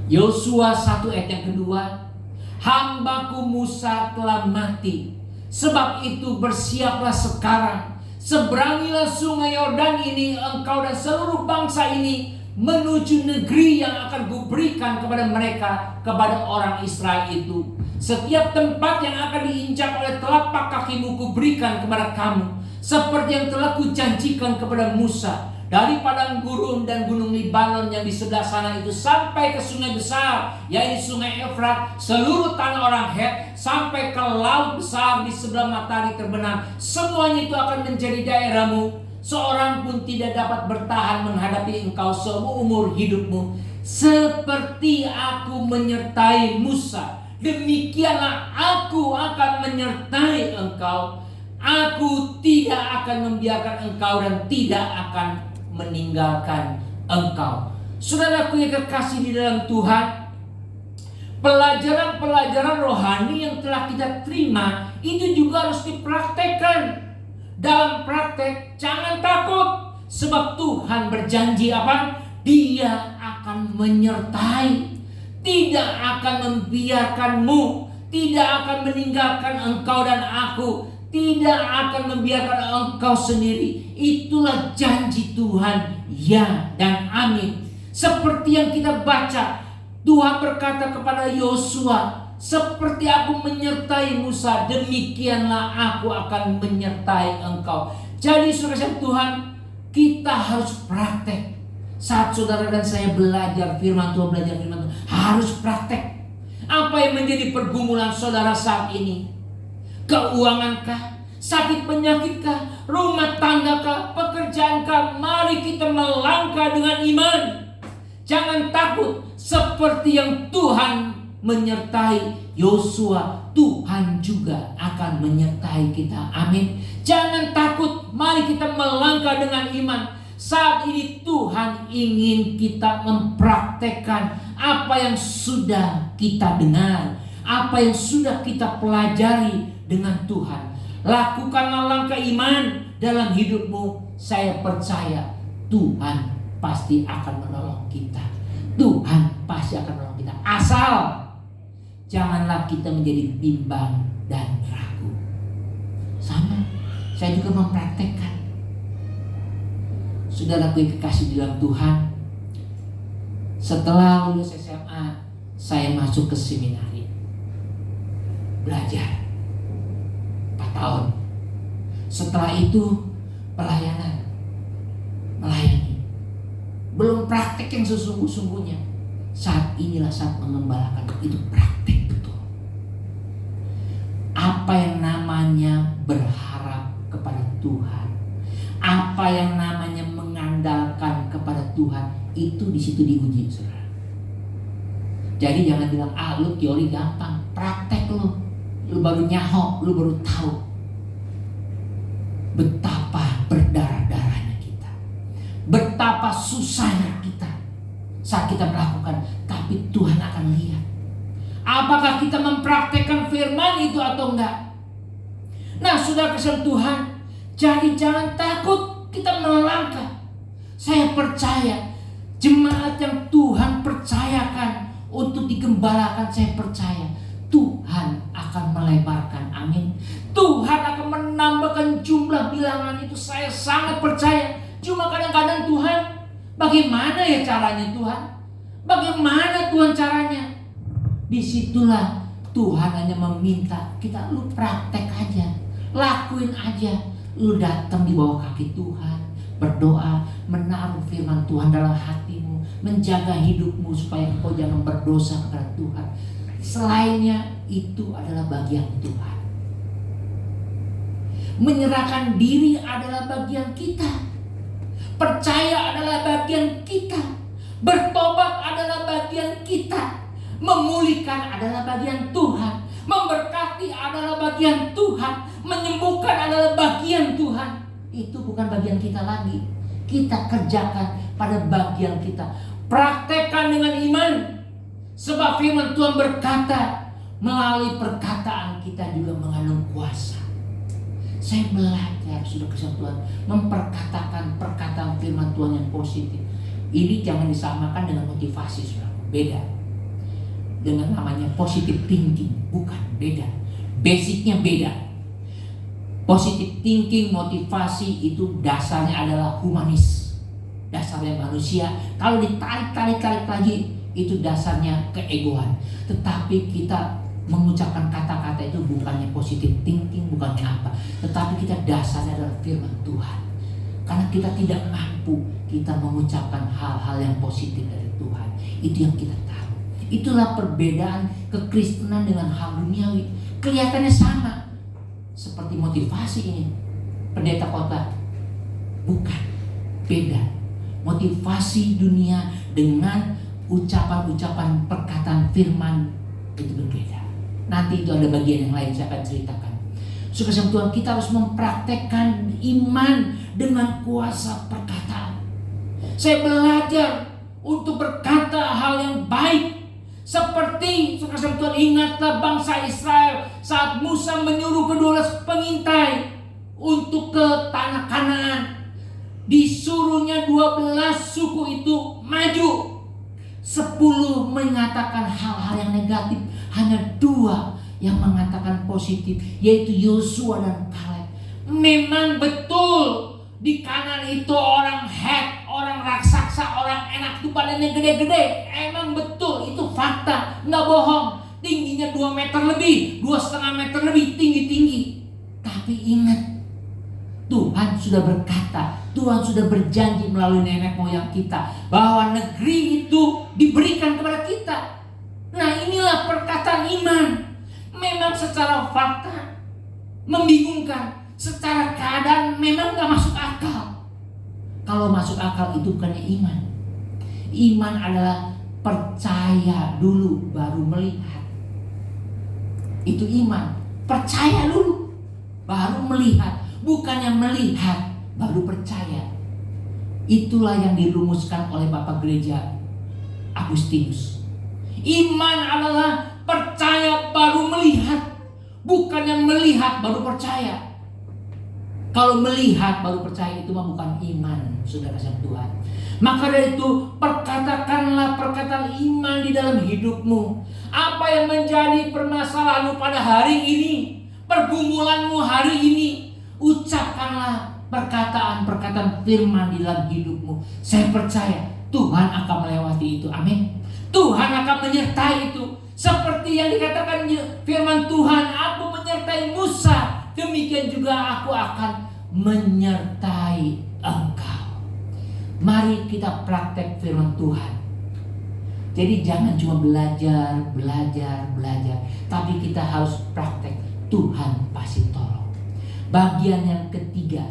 Yosua 1 ayat yang kedua, hambaku Musa telah mati. Sebab itu bersiaplah sekarang. Seberangilah sungai Yordan ini, engkau dan seluruh bangsa ini, menuju negeri yang akan kuberikan kepada mereka, kepada orang Israel itu. Setiap tempat yang akan diinjak oleh telapak kakimu kuberikan kepada kamu, seperti yang telah kujanjikan kepada Musa. Dari padang gurun dan gunung Libanon yang di sebelah sana itu sampai ke sungai besar, yaitu sungai Efrat, seluruh tanah orang Het, sampai ke laut besar di sebelah matahari terbenam. Semuanya itu akan menjadi daerahmu. Seorang pun tidak dapat bertahan menghadapi engkau seumur hidupmu. Seperti aku menyertai Musa, demikianlah aku akan menyertai engkau. Aku tidak akan membiarkan engkau dan tidak akan meninggalkan engkau. Saudaraku yang kekasih di dalam Tuhan, pelajaran-pelajaran rohani yang telah kita terima itu juga harus dipraktekkan. Dalam praktek jangan takut, sebab Tuhan berjanji apa? Dia akan menyertai, tidak akan membiarkanmu, tidak akan meninggalkan engkau dan aku, tidak akan membiarkan engkau sendiri. Itulah janji Tuhan, ya dan amin. Seperti yang kita baca, Tuhan berkata kepada Yosua, seperti aku menyertai Musa, demikianlah aku akan menyertai engkau. Jadi saudara Tuhan, kita harus praktek. Saat saudara dan saya belajar firman Tuhan, harus praktek. Apa yang menjadi pergumulan saudara saat ini? Keuangankah? Sakit penyakitkah? Rumah tanggakah? Pekerjaankah? Mari kita melangkah dengan iman. Jangan takut, seperti yang Tuhan menyertai Yosua, Tuhan juga akan menyertai kita. Amin. Jangan takut, mari kita melangkah dengan iman. Saat ini Tuhan ingin kita mempraktekkan apa yang sudah kita dengar, apa yang sudah kita pelajari dengan Tuhan. Lakukanlah langkah iman dalam hidupmu. Saya percaya Tuhan pasti akan menolong kita. Tuhan pasti akan menolong kita. Asal janganlah kita menjadi bimbang dan ragu. Sama, saya juga mempraktekkan. Saudaraku yang kekasih di dalam Tuhan, setelah lulus SMA, saya masuk ke seminari. Belajar 4 tahun. Setelah itu pelayanan, melayani. Belum praktek yang sesungguh-sungguhnya. Saat inilah saat mengembalakan, itu praktek betul. Apa yang namanya berharap kepada Tuhan, apa yang namanya mengandalkan kepada Tuhan, itu di situ diuji, saudara. Jadi jangan bilang, lu teori gampang, praktek lu baru nyaho, lu baru tahu betapa berdarah-darahnya kita, betapa susahnya kita. saat kita melakukan, tapi Tuhan akan lihat apakah kita mempraktekkan firman itu atau enggak. Nah, saudara kasih Tuhan, jadi jangan takut kita melangkah. Saya percaya jemaat yang Tuhan percayakan untuk digembalakan, saya percaya Tuhan akan melebarkan, amin. Tuhan akan menambahkan jumlah bilangan itu, saya sangat percaya. Cuma kadang-kadang Tuhan, bagaimana ya caranya Tuhan? Bagaimana Tuhan caranya? Disitulah Tuhan hanya meminta kita, lu praktek aja, lakuin aja. Lu datang di bawah kaki Tuhan, berdoa, menaruh firman Tuhan dalam hatimu, menjaga hidupmu supaya engkau jangan berdosa kepada Tuhan. Selainnya itu adalah bagian Tuhan. Menyerahkan diri adalah bagian kita. Percaya adalah bagian kita. Bertobat adalah bagian kita. Memulihkan adalah bagian Tuhan. Memberkati adalah bagian Tuhan. Menyembuhkan adalah bagian Tuhan. Itu bukan bagian kita lagi. Kita kerjakan pada bagian kita. Praktekkan dengan iman. Sebab firman Tuhan berkata, melalui perkataan kita juga mengandung kuasa. Saya belajar, sudah kasih Tuhan, memperkatakan perkataan firman Tuhan yang positif. Ini jangan disamakan dengan motivasi, saudara. Beda. Dengan namanya positive thinking, bukan, beda. Basicnya beda. Positive thinking, motivasi itu dasarnya adalah humanis. Dasarnya manusia. Kalau ditarik lagi, itu dasarnya keegoan. Tetapi kita mengucapkan kata-kata itu bukannya positive thinking, bukannya apa, tetapi kita dasarnya adalah firman Tuhan. Karena kita tidak mampu kita mengucapkan hal-hal yang positif dari Tuhan. Itu yang kita tahu. Itulah perbedaan kekristenan dengan hal duniawi. Kelihatannya sama, seperti motivasi ini pendeta kota, bukan, beda. Motivasi dunia dengan ucapan-ucapan perkataan firman itu berbeda. Nanti itu ada bagian yang lain saya akan ceritakan. Saudara Tuhan, kita harus mempraktekkan iman dengan kuasa perkataan. Saya belajar untuk berkata hal yang baik. Seperti saudara Tuhan, ingatlah bangsa Israel saat Musa menyuruh ke-12 pengintai untuk ke tanah Kanaan. Disuruhnya 12 suku itu maju. 10 mengatakan hal-hal yang negatif, hanya 2 yang mengatakan positif, yaitu Yosua dan Kaleb. Memang betul di kanan itu orang Het, orang raksasa, orang enak tuh badannya gede-gede. Emang betul, itu fakta, nggak bohong. Tingginya 2 meter lebih, 2,5 meter lebih tinggi-tinggi. Tapi ingat, Tuhan sudah berkata, Tuhan sudah berjanji melalui nenek moyang kita bahwa negeri itu diberikan kepada kita. Nah, inilah perkataan iman. Memang secara fakta membingungkan, secara keadaan memang gak masuk akal. Kalau masuk akal itu bukannya iman. Iman adalah percaya dulu baru melihat. Itu iman. Percaya dulu baru melihat. Bukannya melihat baru percaya. Itulah yang dirumuskan oleh Bapak Gereja Agustinus. Iman adalah percaya baru melihat, bukannya melihat baru percaya. Kalau melihat baru percaya itu mah bukan iman, saudara kasih Tuhan. Maka dari itu perkatakanlah perkataan iman di dalam hidupmu. Apa yang menjadi permasalahanmu pada hari ini, pergumulanmu hari ini, ucapkanlah perkataan-perkataan firman di dalam hidupmu. Saya percaya Tuhan akan melewati itu. Amin. Tuhan akan menyertai itu. Seperti yang dikatakan firman Tuhan, aku menyertai Musa, demikian juga aku akan menyertai engkau. Mari kita praktek firman Tuhan. Jadi jangan cuma belajar, tapi kita harus praktek. Tuhan pasti tolong. Bagian yang ketiga,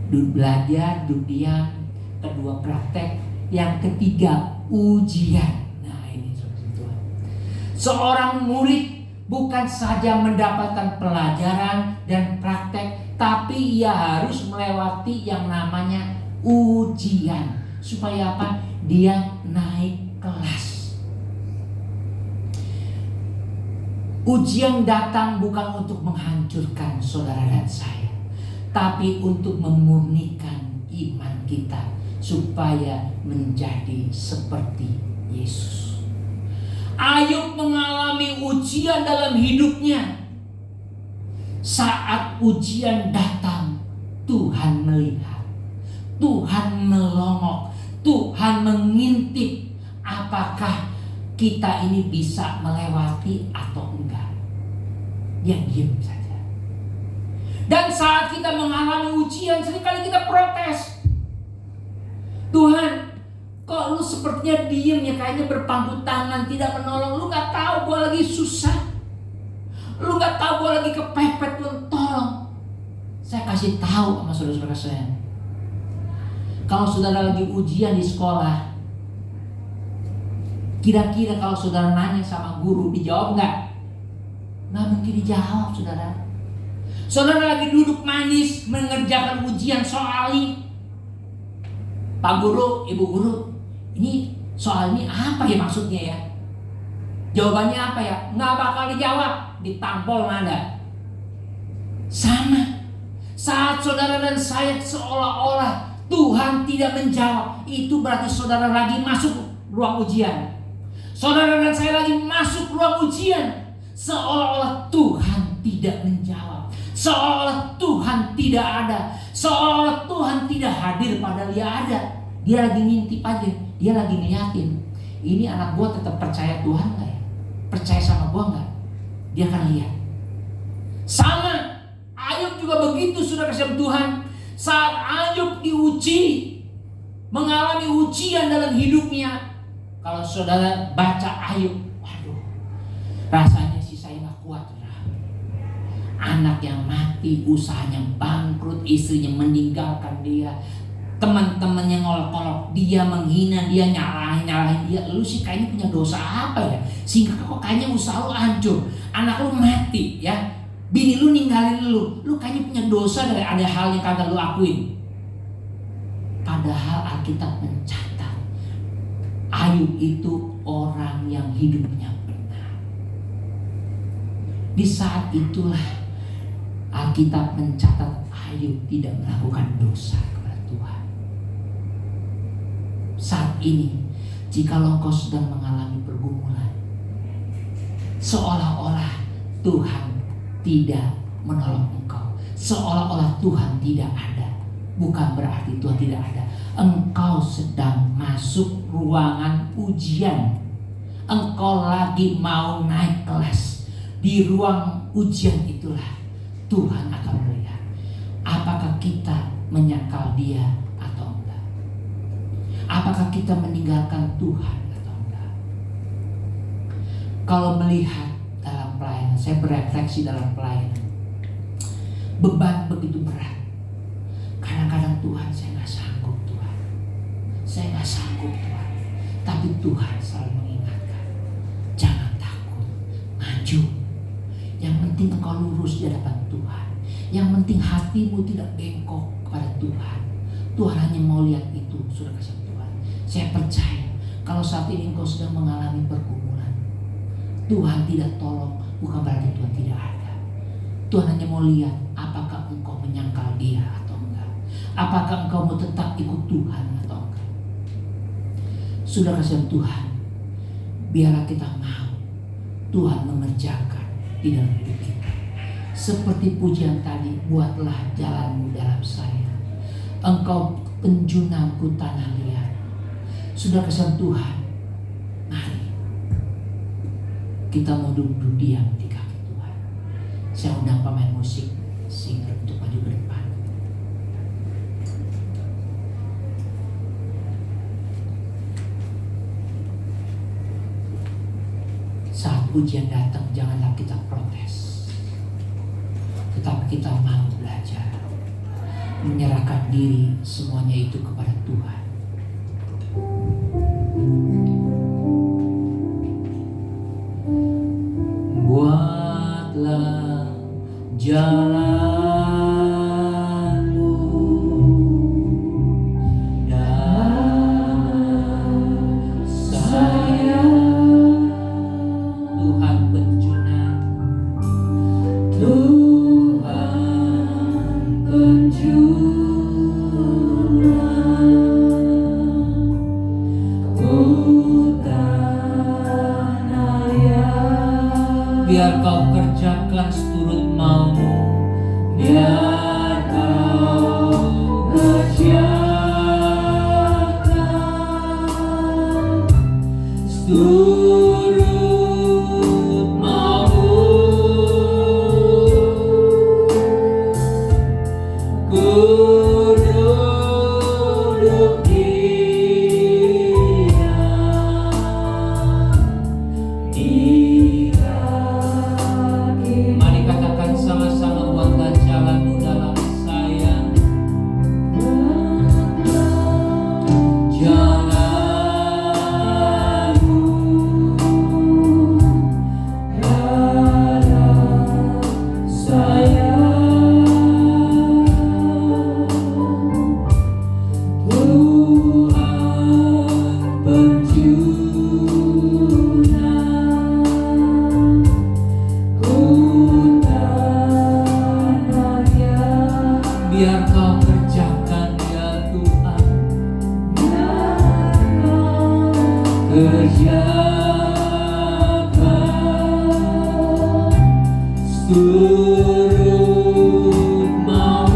belajar, diam, kedua praktek, yang ketiga ujian. Nah ini Tuhan. Seorang murid bukan saja mendapatkan pelajaran dan praktek, tapi ia harus melewati yang namanya ujian Supaya apa? Dia naik kelas. Ujian datang bukan untuk menghancurkan saudara dan saya, tapi untuk memurnikan iman kita supaya menjadi seperti Yesus. Ayub mengalami ujian dalam hidupnya. Saat ujian datang, Tuhan melihat, Tuhan melongok, Tuhan mengintip apakah kita ini bisa melewati atau enggak. Dia diam saja. Dan saat kita mengalami ujian, seringkali kita protes. Tuhan, kok lu sepertinya diem ya, kayaknya berpangku tangan, tidak menolong. Lu gak tahu gue lagi susah. Lu gak tahu gue lagi kepepet, lu tolong. Saya kasih tahu sama saudara-saudara saya. Kalau saudara lagi ujian di sekolah, kira-kira kalau saudara nanya sama guru, dijawab nggak? Nggak mungkin dijawab, saudara. Saudara lagi duduk manis mengerjakan ujian soal ini. Pak guru, ibu guru, ini soal ini apa ya maksudnya ya? Jawabannya apa ya? Nggak bakal dijawab, ditampol nada. Sama. Saat saudara dan saya seolah-olah Tuhan tidak menjawab, itu berarti saudara lagi masuk ruang ujian. Saudara dan saya lagi masuk ruang ujian, seolah-olah Tuhan tidak menjawab, seolah-olah Tuhan tidak ada, seolah-olah Tuhan tidak hadir padahal dia ada. Dia lagi ngintip aja, dia lagi ngeliatin. Ini anak gua tetap percaya Tuhan gak ya? Percaya sama gua gak? Dia akan lihat. Sama, Ayub juga begitu, saudara kasih Tuhan. Saat Ayub diuji, mengalami ujian dalam hidupnya, kalau saudara baca Ayub, waduh, rasanya sih saya gak kuat. Anak yang mati, usahanya bangkrut, istrinya meninggalkan dia, teman-temannya ngolok-ngolok dia, menghina dia, nyalahin dia. Lu sih kayaknya punya dosa apa ya, sehingga kok kayaknya usaha lu hancur, anak lu mati ya, bini lu ninggalin lu kayaknya punya dosa dari ada hal yang kagak lu akuin. Padahal Alkitab mencatat Ayub itu orang yang hidupnya benar. Di saat itulah Alkitab mencatat Ayub tidak melakukan dosa kepada Tuhan. Saat ini, jikalau engkau sedang mengalami pergumulan, seolah-olah Tuhan tidak menolong engkau, seolah-olah Tuhan tidak ada. Bukan berarti Tuhan tidak ada. Engkau sedang masuk ruangan ujian. Engkau lagi mau naik kelas. Di ruang ujian itulah Tuhan akan melihat apakah kita menyangkal dia atau enggak. Apakah kita meninggalkan Tuhan atau enggak. Kalau melihat dalam pelayanan, saya berefleksi dalam pelayanan, beban begitu berat. Kadang-kadang Tuhan, saya gak sanggup Tuhan, saya gak sanggup Tuhan. Tapi Tuhan selalu mengingatkan, jangan takut, maju. Yang penting engkau lurus di hadapan Tuhan. Yang penting hatimu tidak bengkok kepada Tuhan. Tuhan hanya mau lihat itu, sudah kasih Tuhan. Saya percaya kalau saat ini engkau sedang mengalami pergumulan, Tuhan tidak tolong, bukan berarti Tuhan tidak ada. Tuhan hanya mau lihat apakah engkau menyangkal dia atau enggak. Apakah engkau mau tetap ikut Tuhan atau enggak. Sudah kasih Tuhan, biarlah kita mau Tuhan mengerjakan di dalam hidup kita. Seperti pujian tadi, buatlah jalanmu dalam saya, engkau penjunangku tanah liat. Sudah kesan Tuhan, mari kita mau duduk diam di kaki Tuhan. Saya undang pemain musik singer untuk maju ke depan. Saat ujian datang, janganlah kita protes, tetapi kita mau belajar menyerahkan diri semuanya itu kepada Tuhan. Buatlah jalanmu dalam Biar Kau kerjakan ya Tuhan, kerjakan seturut mau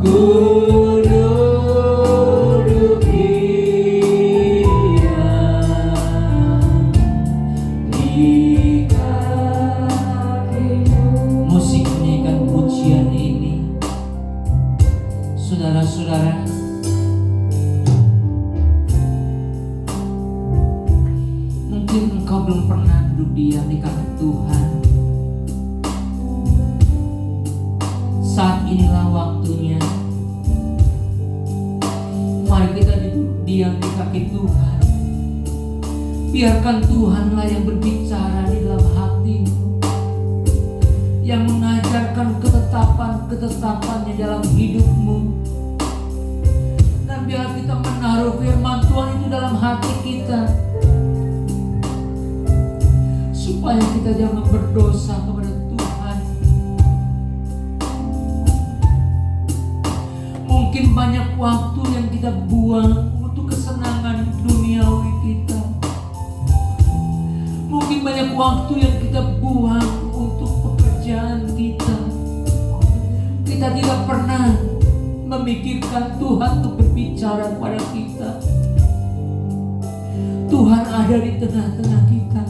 ku duduk diam di kakimu. Musik menyanyikan pujian ini, saudara-saudara, mungkin engkau belum pernah duduk diam di kaki Tuhan. Saat inilah waktunya. Mari kita duduk diam di kaki Tuhan. Biarkan Tuhanlah yang berbicara di dalam hatimu, yang mengajarkan ketetapan-ketetapannya dalam hidupmu. Dan biar kita menaruh firman Tuhan itu dalam hati kita, supaya kita jangan berdosa kepada Tuhan. Mungkin banyak waktu yang kita buang untuk kesenangan duniawi kita. Mungkin banyak waktu yang kita buang untuk pekerjaan kita. Kita tidak pernah memikirkan Tuhan untuk berbicara kepada kita. Tuhan ada di tengah-tengah kita.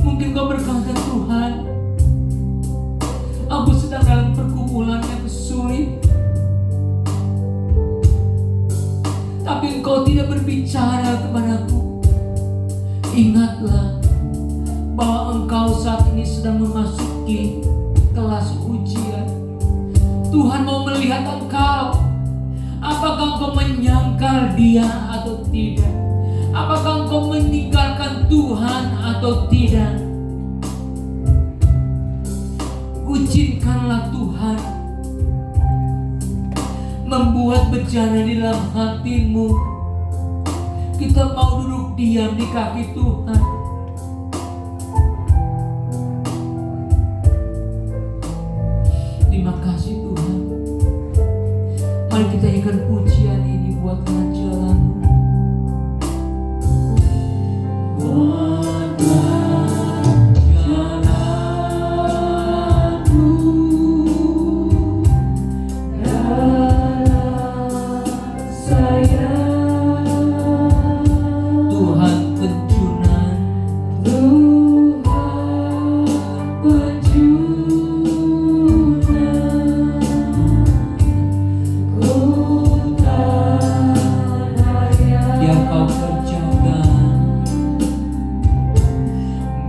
Mungkin kau berkata, Tuhan, aku sedang dalam pergumulan yang sulit, tapi Engkau tidak berbicara kepadaku. Ingatlah bahwa Engkau saat ini sedang memasuki kelas ujian. Tuhan mau melihat engkau, apakah engkau menyangkal Dia atau tidak, apakah engkau meninggalkan Tuhan atau tidak. Izinkanlah Tuhan membuat bejana di dalam hatimu. Kita mau duduk diam di kaki Tuhan. Terima kasih Tuhan. Mari kita nyanyikan pujian ini buat jalanmu.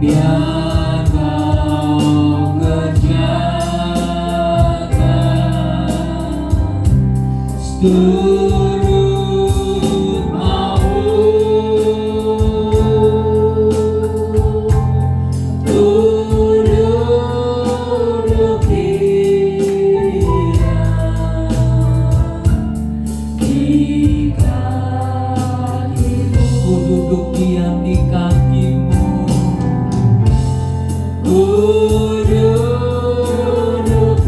Biar kau kerjakan seturut mau, duduk diam di kakimu. Ku duduk diam di kakimu. Duduk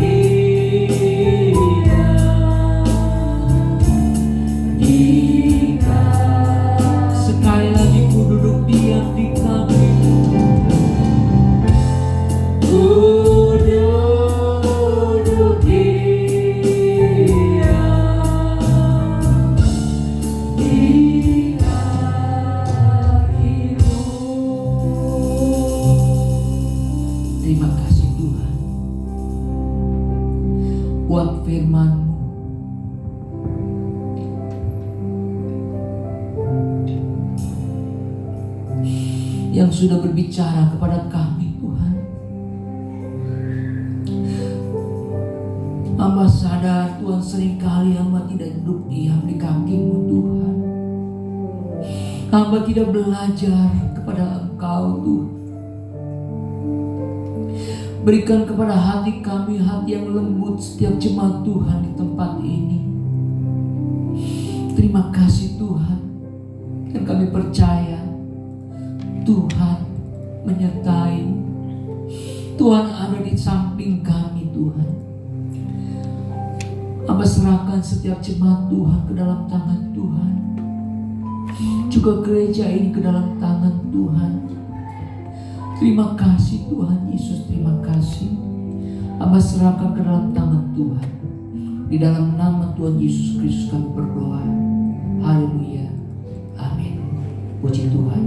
diam di kakimu. Sekali lagi ku duduk diam di kakimu. Duduk diam di kakimu. Terima kasih Tuhan buat firman-Mu. Yang sudah berbicara kepada kami Tuhan. Hamba sadar Tuhan, seringkali hamba tidak duduk diam di kaki-Mu Tuhan. Hamba tidak belajar kepada Engkau Tuhan. Berikan kepada hati kami hati yang lembut setiap jemaat Tuhan di tempat ini. Terima kasih Tuhan. Dan kami percaya Tuhan menyertai Tuhan ada di samping kami Tuhan. Hamba serahkan setiap jemaat Tuhan ke dalam tangan Tuhan. Juga gereja ini ke dalam tangan Tuhan. Terima kasih Tuhan Yesus, terima kasih. Hamba serahkan ke dalam tangan Tuhan. Di dalam nama Tuhan Yesus Kristus kami berdoa. Haleluya. Amin. Puji Tuhan.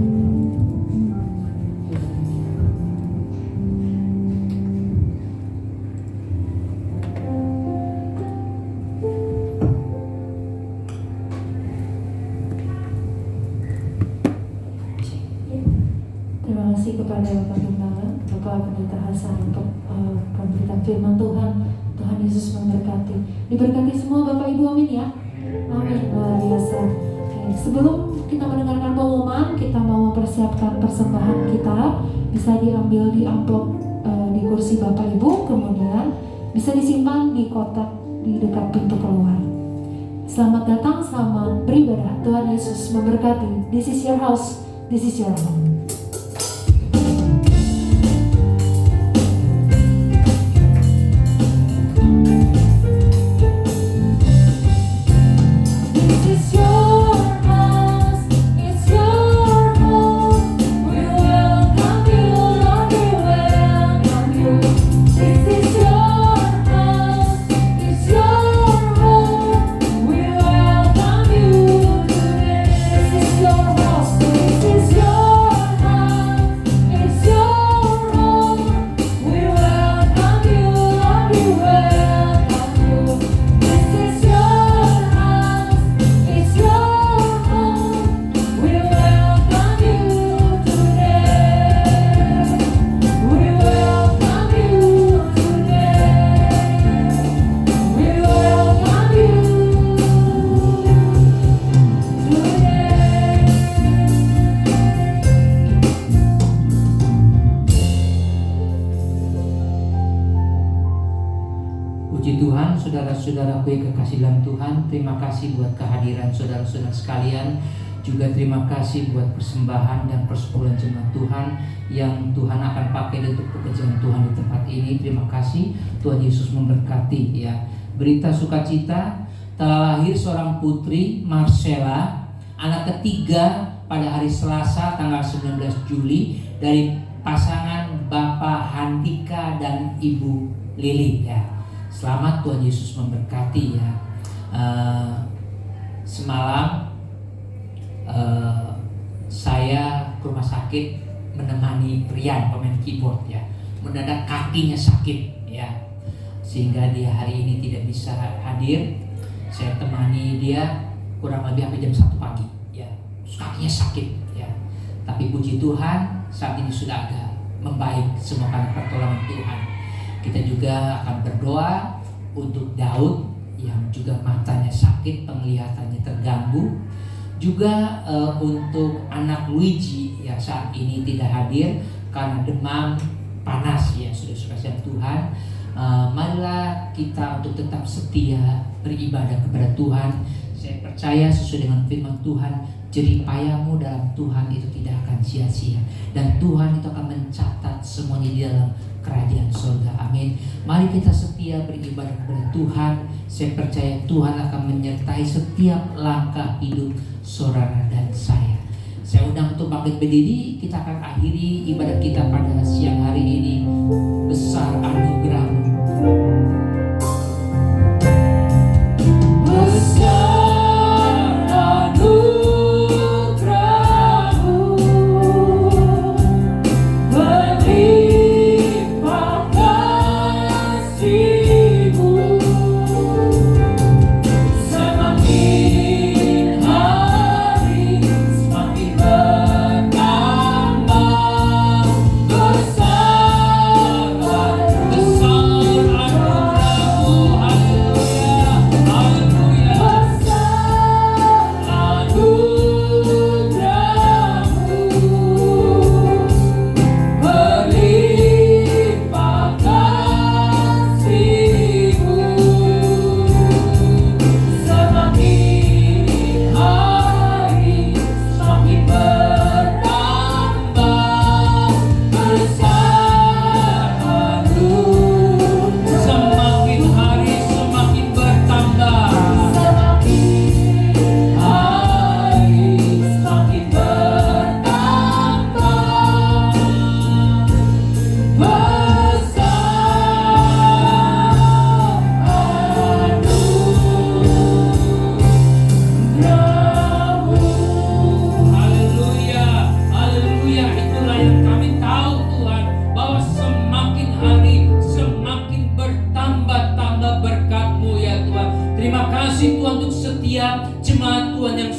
Terima kasih kepada Bapak Gembala, Bapak Pendeta Hasan untuk pemberitaan firman Tuhan. Tuhan Yesus memberkati. Diberkati semua Bapak Ibu, amin ya. Amin, luar biasa. Oke, sebelum kita mendengarkan pengumuman, kita mau mempersiapkan persembahan kita. Bisa diambil di amplop di kursi Bapak Ibu, kemudian bisa disimpan di kotak di dekat pintu keluar. Selamat datang, selamat beribadah. Tuhan Yesus memberkati. This is your house, this is your home. Saudara-saudaraku yang kekasih dalam Tuhan, terima kasih buat kehadiran saudara-saudara sekalian. Juga terima kasih buat persembahan dan persepuluhan jemaat Tuhan yang Tuhan akan pakai untuk pekerjaan Tuhan di tempat ini. Terima kasih, Tuhan Yesus memberkati ya. Berita sukacita, telah lahir seorang putri, Marcella, anak ketiga pada hari Selasa tanggal 19 Juli dari pasangan Bapak Handika dan Ibu Lili ya. Selamat, Tuhan Yesus memberkati ya. Semalam saya ke rumah sakit menemani Rian, pemain keyboard ya. Mendadak kakinya sakit ya, sehingga dia hari ini tidak bisa hadir. Saya temani dia kurang lebih sampai jam 1 pagi ya. Kakinya sakit ya. Tapi puji Tuhan saat ini sudah agak membaik semua karena pertolongan Tuhan. Kita juga akan berdoa untuk Daud yang juga matanya sakit, penglihatannya terganggu. Juga untuk anak Luigi yang saat ini tidak hadir karena demam panas ya. Saudara-saudara Tuhan, marilah kita untuk tetap setia beribadah kepada Tuhan. Saya percaya sesuai dengan firman Tuhan, jerih payahmu dalam Tuhan itu tidak akan sia-sia, dan Tuhan itu akan mencatat semuanya di dalam kerajaan surga. Amin. Mari kita setia beribadah kepada Tuhan. Saya percaya Tuhan akan menyertai setiap langkah hidup saudara dan saya. Saya undang untuk bangkit berdiri. Kita akan akhiri ibadah kita pada siang hari ini. Besar anugerah-Mu. Semakin bertambah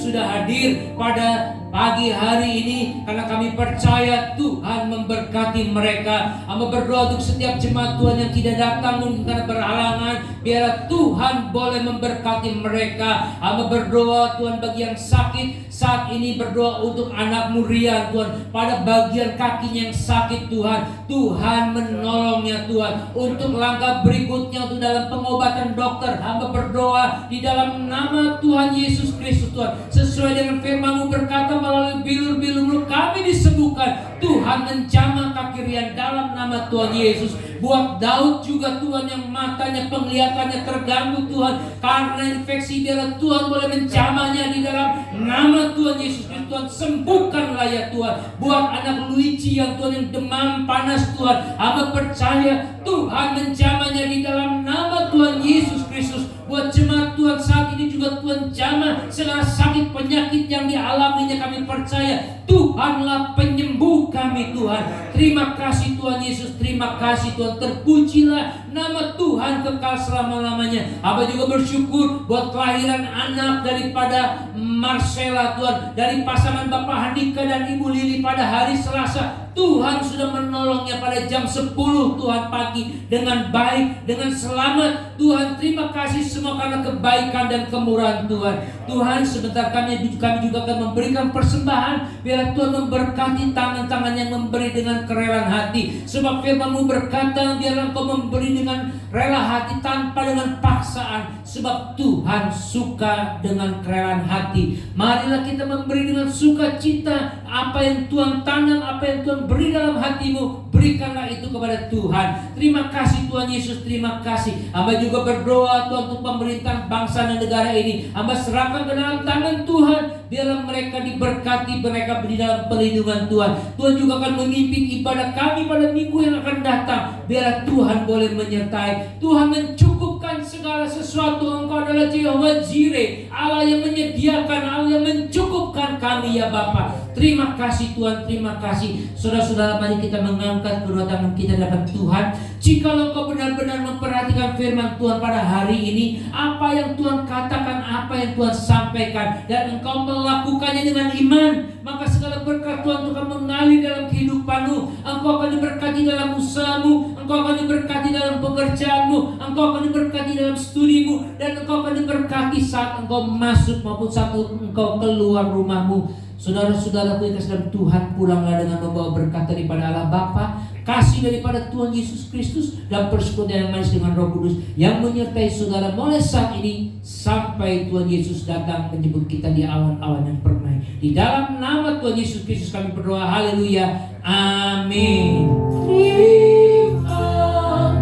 sudah hadir pada pagi hari ini, karena kami percaya Tuhan memberkati mereka. Hamba berdoa untuk setiap jemaat Tuhan yang tidak datang mungkin karena berhalangan, biarlah Tuhan boleh memberkati mereka. Hamba berdoa Tuhan bagi yang sakit saat ini, berdoa untuk anakmu Rian Tuhan, pada bagian kakinya yang sakit Tuhan, Tuhan menolongnya Tuhan. Untuk langkah berikutnya untuk dalam pengobatan dokter, hamba berdoa di dalam nama Tuhan Yesus Kristus Tuhan, sesuai dengan firman-Mu berkata melalui bilur-bilur kami disembuhkan. Tuhan menjamah kaki Rian dalam nama Tuhan Yesus. Buat Daud juga Tuhan yang matanya penglihatannya terganggu Tuhan karena infeksi, biarlah Tuhan boleh menjamahnya di dalam nama Tuhan Yesus Kristus. Tuhan sembuhkanlah ya Tuhan. Buat anak Luigi yang Tuhan yang demam panas Tuhan, hamba percaya Tuhan menjamahnya di dalam nama Tuhan Yesus Kristus. Buat jemaat Tuhan saat ini juga Tuhan jamah segala sakit penyakit yang dialaminya, kami percaya Tuhanlah penyembuh kami Tuhan. Terima kasih Tuhan Yesus, terima kasih Tuhan, terpujilah nama Tuhan kekal selama-lamanya. Hamba juga bersyukur buat kelahiran anak daripada Marcella Tuhan, dari pasangan Bapak Handika dan Ibu Lili pada hari Selasa. Tuhan sudah menolongnya pada jam 10 Tuhan pagi dengan baik, dengan selamat. Tuhan terima kasih semua karena kebaikan dan kemurahan Tuhan. Tuhan sebentar kami juga akan memberikan persembahan. Biar Tuhan memberkati tangan-tangan yang memberi dengan kerelaan hati. Sebab firman-Mu berkata biarlah Engkau memberi dengan rela hati tanpa dengan paksaan. Sebab Tuhan suka dengan kerelaan hati. Marilah kita memberi dengan sukacita. Apa yang Tuhan tanam, apa yang Tuhan beri dalam hatimu, berikanlah itu kepada Tuhan. Terima kasih Tuhan Yesus, terima kasih. Hamba juga berdoa Tuhan untuk pemerintahan bangsa dan negara ini. Hamba serahkan ke dalam tangan Tuhan. Biarlah mereka diberkati, mereka di dalam perlindungan Tuhan. Tuhan juga akan memimpin ibadah kami pada minggu yang akan datang. Biarlah Tuhan boleh menyertai. Tuhan mencukupkan segala sesuatu. Engkau adalah Jehovah Jireh, Allah yang menyediakan, Allah yang mencukupkan kami ya Bapa. Terima kasih Tuhan, terima kasih. Saudara-saudara, mari kita mengangkat kedua tangan kita dalam Tuhan. Jikalau Engkau benar-benar memperhatikan firman Tuhan pada hari ini, apa yang Tuhan katakan, apa yang Tuhan sampaikan, dan Engkau melakukannya dengan iman, maka segala berkat Tuhan akan mengalir dalam kehidupanmu. Engkau akan diberkati dalam usahamu, Engkau akan diberkati dalam pekerjaanmu, Engkau akan diberkati dalam studimu, dan Engkau akan diberkati saat Engkau masuk maupun saat Engkau keluar rumahmu. Saudara-saudaraku yang kasih dalam Tuhan, pulanglah dengan membawa berkat daripada Allah Bapa, kasih daripada Tuhan Yesus Kristus, dan persekutuan yang manis dengan Roh Kudus yang menyertai saudara mulai saat ini sampai Tuhan Yesus datang menjemput kita di awan-awan yang permai. Di dalam nama Tuhan Yesus Kristus kami berdoa, haleluya, amin. Terima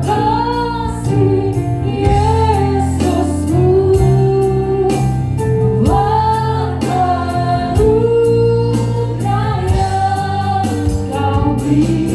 kasih Yesusku, buat anugerah yang Kau beri.